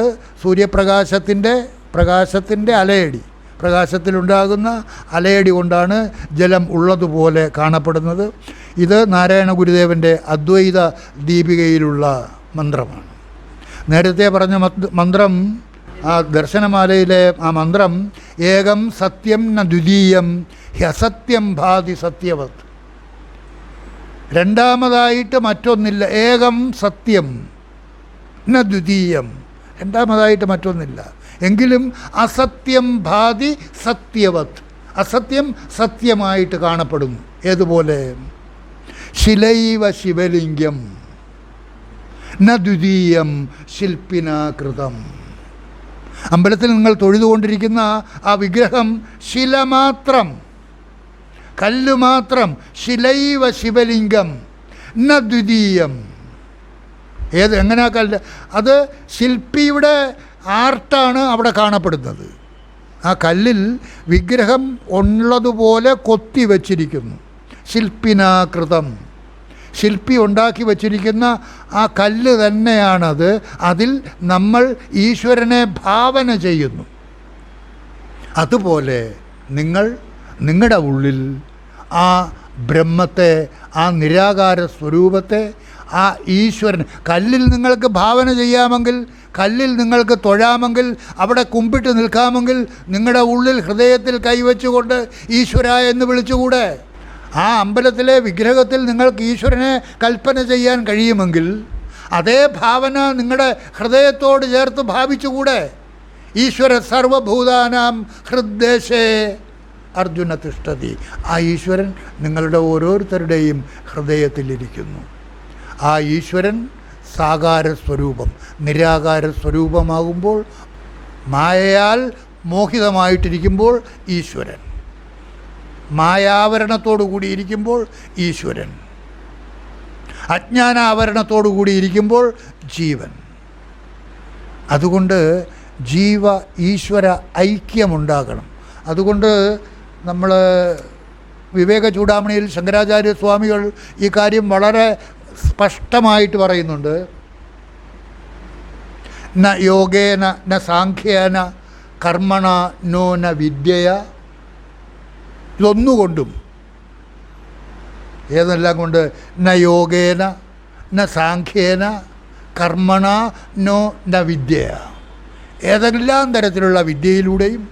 പ്രകാശത്തിൻ്റെ അലയടി, പ്രകാശത്തിലുണ്ടാകുന്ന അലയടി കൊണ്ടാണ് ജലം ഉള്ളതുപോലെ കാണപ്പെടുന്നത്. ഇത് നാരായണ ഗുരുദേവൻ്റെ അദ്വൈത ദീപികയിലുള്ള മന്ത്രമാണ്. നേരത്തെ പറഞ്ഞ മന്ത്രം, ആ ദർശനമാലയിലെ ആ മന്ത്രം ഏകം സത്യം ന ദ്വിതീയം ഹ്യസത്യം ഭാതി സത്യവത്. രണ്ടാമതായിട്ട് മറ്റൊന്നില്ല. ഏകം സത്യം ന ദ്വിതീയം, രണ്ടാമതായിട്ട് മറ്റൊന്നില്ല. എങ്കിലും അസത്യം ഭാതി സത്യവത്, അസത്യം സത്യമായിട്ട് കാണപ്പെടുന്നു. ഏതുപോലെ? ശിലൈവ ശിവലിംഗം ന ദ്വിതീയം ശില്പിനാ കൃതം. അമ്പലത്തിൽ നിങ്ങൾ തൊഴുതുകൊണ്ടിരിക്കുന്ന ആ വിഗ്രഹം ശില മാത്രം, കല്ല് മാത്രം. ശിലൈവ ശിവലിംഗം ന ദ്വിതീയം. എങ്ങനെയാ കല്ല്? അത് ശില്പിയുടെ ആർട്ടാണ് അവിടെ കാണപ്പെടുന്നത്. ആ കല്ലിൽ വിഗ്രഹം ഉള്ളതുപോലെ കൊത്തി വച്ചിരിക്കുന്നു. ശില്പിനാകൃതം, ശില്പി ഉണ്ടാക്കി വച്ചിരിക്കുന്ന ആ കല്ല് തന്നെയാണത്. അതിൽ നമ്മൾ ഈശ്വരനെ ഭാവന ചെയ്യുന്നു. അതുപോലെ നിങ്ങളുടെ ഉള്ളിൽ ആ ബ്രഹ്മത്തെ, ആ നിരാകാര സ്വരൂപത്തെ, ആ ഈശ്വരൻ കല്ലിൽ നിങ്ങൾക്ക് ഭാവന ചെയ്യാമെങ്കിൽ, കല്ലിൽ നിങ്ങൾക്ക് തൊഴാമെങ്കിൽ, അവിടെ കുമ്പിട്ട് നിൽക്കാമെങ്കിൽ, നിങ്ങളുടെ ഉള്ളിൽ ഹൃദയത്തിൽ കൈവച്ചുകൊണ്ട് ഈശ്വര എന്ന് വിളിച്ചുകൂടെ? ആ അമ്പലത്തിലെ വിഗ്രഹത്തിൽ നിങ്ങൾക്ക് ഈശ്വരനെ കൽപ്പന ചെയ്യാൻ കഴിയുമെങ്കിൽ അതേ ഭാവന നിങ്ങളുടെ ഹൃദയത്തോട് ചേർത്ത് ഭാവിച്ചുകൂടെ? ഈശ്വര സർവഭൂതാനാം ഹൃദ്ദേശേ അർജുന തിഷ്ഠതി. ആ ഈശ്വരൻ നിങ്ങളുടെ ഓരോരുത്തരുടെയും ഹൃദയത്തിലിരിക്കുന്നു. ആ ഈശ്വരൻ സാകാര സ്വരൂപം, നിരാകാര സ്വരൂപമാകുമ്പോൾ, മായയാൽ മോഹിതമായിട്ടിരിക്കുമ്പോൾ ഈശ്വരൻ, മായാവരണത്തോടു കൂടിയിരിക്കുമ്പോൾ ഈശ്വരൻ, അജ്ഞാനാവരണത്തോടു കൂടിയിരിക്കുമ്പോൾ ജീവൻ. അതുകൊണ്ട് ജീവ ഈശ്വര ഐക്യമുണ്ടാകണം. അതുകൊണ്ട് നമ്മൾ വിവേക ചൂടാമണിയിൽ ശങ്കരാചാര്യ സ്വാമികൾ ഈ കാര്യം വളരെ സ്പഷ്ടമായിട്ട് പറയുന്നുണ്ട്. ന യോഗേന ന സാഖ്യേന കർമ്മണ നോ ന വിദ്യയ. ഇതൊന്നുകൊണ്ടും, ഏതെല്ലാം കൊണ്ട്? ന യോഗേന ന സാഖ്യേന കർമ്മണ നോ ന വിദ്യയ. ഏതെല്ലാം തരത്തിലുള്ള വിദ്യയിലൂടെയും,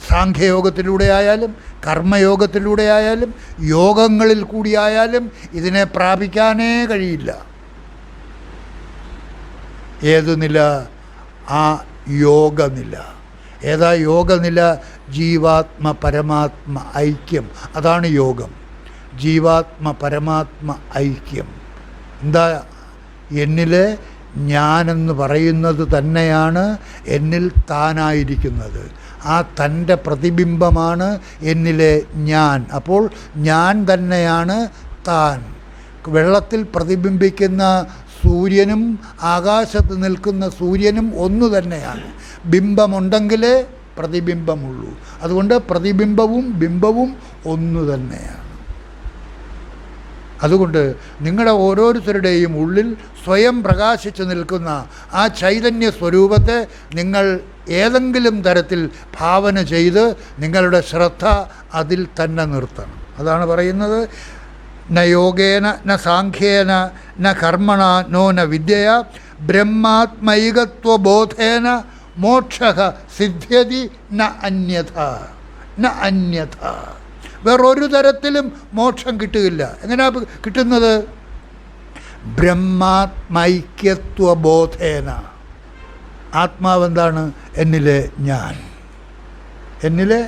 സാഖ്യയോഗത്തിലൂടെ ആയാലും കർമ്മയോഗത്തിലൂടെ ആയാലും യോഗങ്ങളിൽ കൂടിയായാലും ഇതിനെ പ്രാപിക്കാനേ കഴിയില്ല. ഏതു നില? ആ യോഗനില. ഏതാ യോഗനില? ജീവാത്മ പരമാത്മ ഐക്യം. അതാണ് യോഗം. ജീവാത്മ പരമാത്മ ഐക്യം. എന്താ? എന്നിലെ ഞാനെന്ന് പറയുന്നത് തന്നെയാണ് എന്നിൽ താനായിരിക്കുന്നത്. ആ തൻ്റെ പ്രതിബിംബമാണ് എന്നിലെ ഞാൻ. അപ്പോൾ ഞാൻ തന്നെയാണ് താൻ. വെള്ളത്തിൽ പ്രതിബിംബിക്കുന്ന സൂര്യനും ആകാശത്ത് നിൽക്കുന്ന സൂര്യനും ഒന്നു തന്നെയാണ്. ബിംബമുണ്ടെങ്കിലേ പ്രതിബിംബമുള്ളൂ. അതുകൊണ്ട് പ്രതിബിംബവും ബിംബവും ഒന്നു തന്നെയാണ്. അതുകൊണ്ട് നിങ്ങളുടെ ഓരോരുത്തരുടെയും ഉള്ളിൽ സ്വയം പ്രകാശിച്ചു നിൽക്കുന്ന ആ ചൈതന്യ സ്വരൂപത്തെ നിങ്ങൾ ഏതെങ്കിലും തരത്തിൽ ഭാവന ചെയ്ത് നിങ്ങളുടെ ശ്രദ്ധ അതിൽ തന്നെ നിർത്തണം. അതാണ് പറയുന്നത്, ന യോഗേന ന സാഖ്യേന ന കർമ്മണ നോ ന വിദ്യയ ബ്രഹ്മാത്മൈകത്വബോധേന മോക്ഷഃ സിദ്ധ്യതി ന അന്യഥ. ന അന്യഥ. വേറൊരു തരത്തിലും മോക്ഷം കിട്ടുകയില്ല. എങ്ങനെയാണ് കിട്ടുന്നത്? ബ്രഹ്മാത്മൈക്യത്വബോധേന. ആത്മാവെന്താണ്? എന്നിലെ ഞാൻ. എന്നിലെ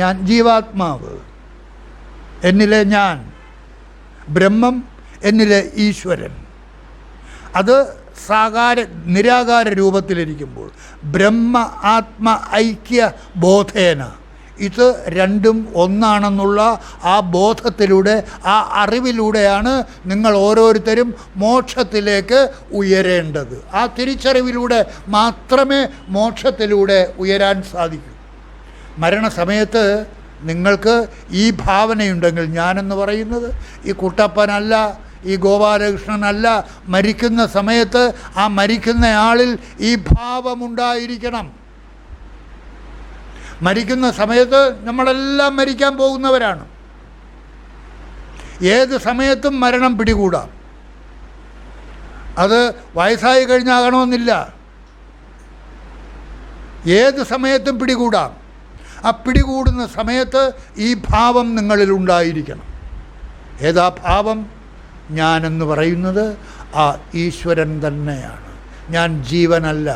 ഞാൻ, ജീവാത്മാവ്, എന്നിലെ ഞാൻ, ബ്രഹ്മം, എന്നിലെ ഈശ്വരൻ. അത് നിരാകാര രൂപത്തിലിരിക്കുമ്പോൾ ബ്രഹ്മ ആത്മ ഐക്യ ബോധേന, ഇത് രണ്ടും ഒന്നാണെന്നുള്ള ആ ബോധത്തിലൂടെ, ആ അറിവിലൂടെയാണ് നിങ്ങൾ ഓരോരുത്തരും മോക്ഷത്തിലേക്ക് ഉയരേണ്ടത്. ആ തിരിച്ചറിവിലൂടെ മാത്രമേ മോക്ഷത്തിലൂടെ ഉയരാൻ സാധിക്കൂ. മരണസമയത്ത് നിങ്ങൾക്ക് ഈ ഭാവനയുണ്ടെങ്കിൽ, ഞാനെന്ന് പറയുന്നത് ഈ കുട്ടപ്പനല്ല, ഈ ഗോപാലകൃഷ്ണനല്ല, മരിക്കുന്ന സമയത്ത് ആ മരിക്കുന്നയാളിൽ ഈ ഭാവമുണ്ടായിരിക്കണം. മരിക്കുന്ന സമയത്ത് നമ്മളെല്ലാം മരിക്കാൻ പോകുന്നവരാണ്. ഏത് സമയത്തും മരണം പിടികൂടാം. അത് വയസ്സായി കഴിഞ്ഞാകണമെന്നില്ല, ഏത് സമയത്തും പിടികൂടാം. ആ പിടികൂടുന്ന സമയത്ത് ഈ ഭാവം നിങ്ങളിൽ ഉണ്ടായിരിക്കണം. ഏതാ ഭാവം? ഞാനെന്ന് പറയുന്നത് ആ ഈശ്വരൻ തന്നെയാണ്, ഞാൻ ജീവനല്ല.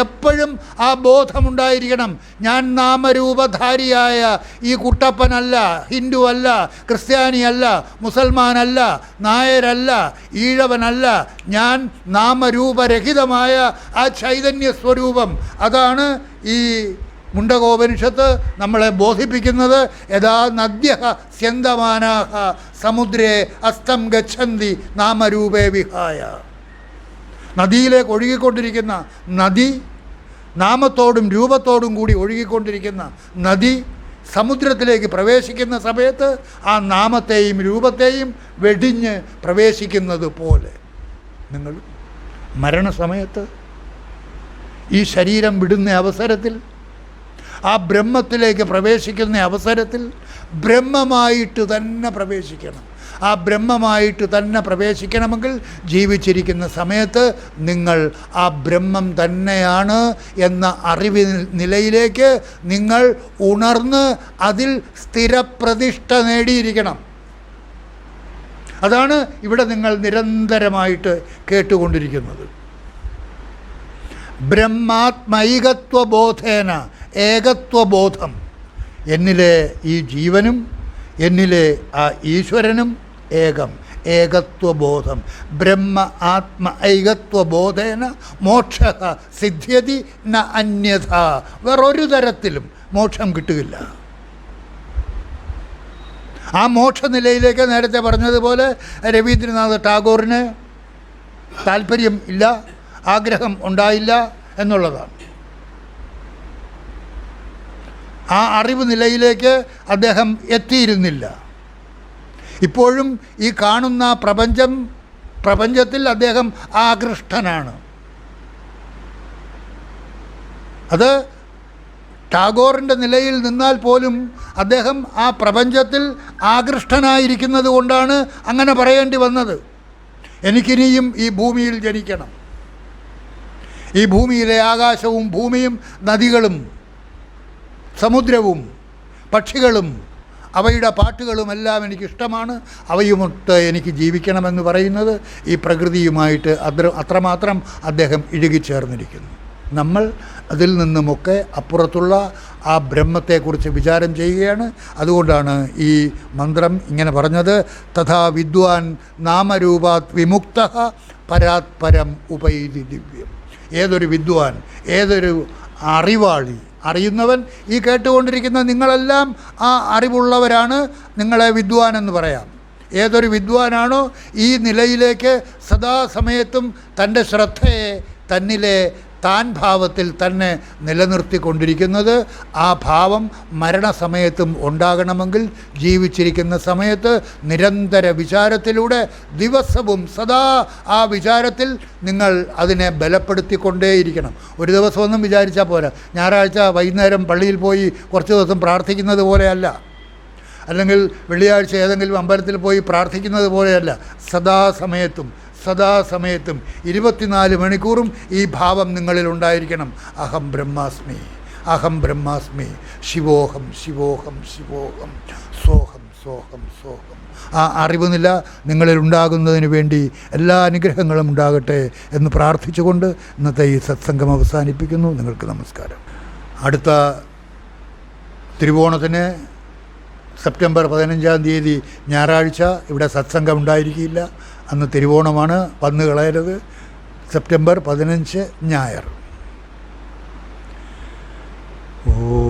എപ്പോഴും ആ ബോധമുണ്ടായിരിക്കണം. ഞാൻ നാമരൂപധാരിയായ ഈ കുട്ടപ്പനല്ല, ഹിന്ദുവല്ല, ക്രിസ്ത്യാനിയല്ല, മുസൽമാനല്ല, നായരല്ല, ഈഴവനല്ല. ഞാൻ നാമരൂപരഹിതമായ ആ ചൈതന്യ സ്വരൂപം. അതാണ് ഈ മുണ്ടകോപനിഷത്ത് നമ്മളെ ബോധിപ്പിക്കുന്നത്. യഥാ നദ്യഃ സ്യന്തമാനാഃ സമുദ്രേ അസ്തം ഗച്ഛന്തി നാമരൂപേ വിഹായ. നദിയിലേക്ക് ഒഴുകിക്കൊണ്ടിരിക്കുന്ന നദി, നാമത്തോടും രൂപത്തോടും കൂടി ഒഴുകിക്കൊണ്ടിരിക്കുന്ന നദി സമുദ്രത്തിലേക്ക് പ്രവേശിക്കുന്ന സമയത്ത് ആ നാമത്തെയും രൂപത്തെയും വെടിഞ്ഞ് പ്രവേശിക്കുന്നത് പോലെ നിങ്ങൾ മരണസമയത്ത് ഈ ശരീരം വിടുന്ന അവസരത്തിൽ, ആ ബ്രഹ്മത്തിലേക്ക് പ്രവേശിക്കുന്ന അവസരത്തിൽ ബ്രഹ്മമായിട്ട് തന്നെ പ്രവേശിക്കണം. ആ ബ്രഹ്മമായിട്ട് തന്നെ പ്രവേശിക്കണമെങ്കിൽ ജീവിച്ചിരിക്കുന്ന സമയത്ത് നിങ്ങൾ ആ ബ്രഹ്മം തന്നെയാണ് എന്ന അറിവ് നിലയിലേക്ക് നിങ്ങൾ ഉണർന്ന് അതിൽ സ്ഥിരപ്രതിഷ്ഠ നേടിയിരിക്കണം. അതാണ് ഇവിടെ നിങ്ങൾ നിരന്തരമായിട്ട് കേട്ടുകൊണ്ടിരിക്കുന്നത്. ബ്രഹ്മാത്മൈകത്വബോധേന, ഏകത്വബോധം. എന്നിലെ ഈ ജീവനും എന്നിലെ ആ ഈശ്വരനും ഏകം, ഏകത്വബോധം. ബ്രഹ്മ ആത്മ ഐകത്വബോധേന മോക്ഷ സിദ്ധ്യതി ന അന്യഥ. വേറൊരു തരത്തിലും മോക്ഷം കിട്ടുകയില്ല. ആ മോക്ഷനിലയിലേക്ക് നേരത്തെ പറഞ്ഞതുപോലെ രവീന്ദ്രനാഥ് ടാഗോറിന് താല്പര്യം ഇല്ല, ആഗ്രഹം ഉണ്ടായില്ല എന്നുള്ളതാണ്. ആ അറിവ് നിലയിലേക്ക് അദ്ദേഹം എത്തിയിരുന്നില്ല. ഇപ്പോഴും ഈ കാണുന്ന പ്രപഞ്ചത്തിൽ അദ്ദേഹം ആകൃഷ്ടനാണ്. അത് ടാഗോറിൻ്റെ നിലയിൽ നിന്നാൽ പോലും അദ്ദേഹം ആ പ്രപഞ്ചത്തിൽ ആകൃഷ്ടനായിരിക്കുന്നത് കൊണ്ടാണ് അങ്ങനെ പറയേണ്ടി വന്നത്. എനിക്കിനിയും ഈ ഭൂമിയിൽ ജനിക്കണം, ഈ ഭൂമിയിലെ ആകാശവും ഭൂമിയും നദികളും സമുദ്രവും പക്ഷികളും അവയുടെ പാട്ടുകളുമെല്ലാം എനിക്കിഷ്ടമാണ്, അവയുമൊട്ട് എനിക്ക് ജീവിക്കണമെന്ന് പറയുന്നത് ഈ പ്രകൃതിയുമായിട്ട് അത്രമാത്രം അദ്ദേഹം ഇഴുകിച്ചേർന്നിരിക്കുന്നു. നമ്മൾ അതിൽ നിന്നുമൊക്കെ അപ്പുറത്തുള്ള ആ ബ്രഹ്മത്തെക്കുറിച്ച് വിചാരം ചെയ്യുകയാണ്. അതുകൊണ്ടാണ് ഈ മന്ത്രം ഇങ്ങനെ പറഞ്ഞത്. തഥാ വിദ്വാൻ നാമരൂപാത് വിമുക്തഃ പരാത് പരം ഉപൈതി ദിവ്യം. ഏതൊരു വിദ്വാൻ, ഏതൊരു അറിവാളി, അറിയുന്നവൻ, ഈ കേട്ടുകൊണ്ടിരിക്കുന്ന നിങ്ങളെല്ലാം ആ അറിവുള്ളവരാണ്, നിങ്ങളെ വിദ്വാൻ എന്ന് പറയാം. ഏതൊരു വിദ്വാനാണോ ഈ നിലയിലേക്ക് സദാസമയത്തും തൻ്റെ ശ്രദ്ധയെ തന്നിലെ താൻ ഭാവത്തിൽ തന്നെ നിലനിർത്തിക്കൊണ്ടിരിക്കുന്നത്, ആ ഭാവം മരണസമയത്തും ഉണ്ടാകണമെങ്കിൽ ജീവിച്ചിരിക്കുന്ന സമയത്ത് നിരന്തര വിചാരത്തിലൂടെ ദിവസവും സദാ ആ വിചാരത്തിൽ നിങ്ങൾ അതിനെ ബലപ്പെടുത്തിക്കൊണ്ടേയിരിക്കണം. ഒരു ദിവസമൊന്നും വിചാരിച്ചാൽ പോരാ. ഞായറാഴ്ച വൈകുന്നേരം പള്ളിയിൽ പോയി കുറച്ച് ദിവസം പ്രാർത്ഥിക്കുന്നത് പോലെയല്ല, അല്ലെങ്കിൽ വെള്ളിയാഴ്ച ഏതെങ്കിലും അമ്പലത്തിൽ പോയി പ്രാർത്ഥിക്കുന്നത് പോലെയല്ല. സദാസമയത്തും 24 മണിക്കൂറും ഈ ഭാവം നിങ്ങളിൽ ഉണ്ടായിരിക്കണം. അഹം ബ്രഹ്മാസ്മി, അഹം ബ്രഹ്മാസ്മി, ശിവോഹം ശിവോഹം ശിവോഹം, സോഹം സോഹം സോഹം. ആ അറിവ് നില നിങ്ങളിൽ ഉണ്ടാകുന്നതിന് വേണ്ടി എല്ലാ അനുഗ്രഹങ്ങളും ഉണ്ടാകട്ടെ എന്ന് പ്രാർത്ഥിച്ചുകൊണ്ട് ഇന്നത്തെ ഈ സത്സംഗം അവസാനിപ്പിക്കുന്നു. നിങ്ങൾക്ക് നമസ്കാരം. അടുത്ത തിരുവോണത്തിന് സെപ്റ്റംബർ 15 ഞായറാഴ്ച ഇവിടെ സത്സംഗം ഉണ്ടായിരിക്കില്ല. അന്ന് തിരുവോണമാണ്, വന്നു കളയരുത്. സെപ്റ്റംബർ 15 ഞായർ. ഓ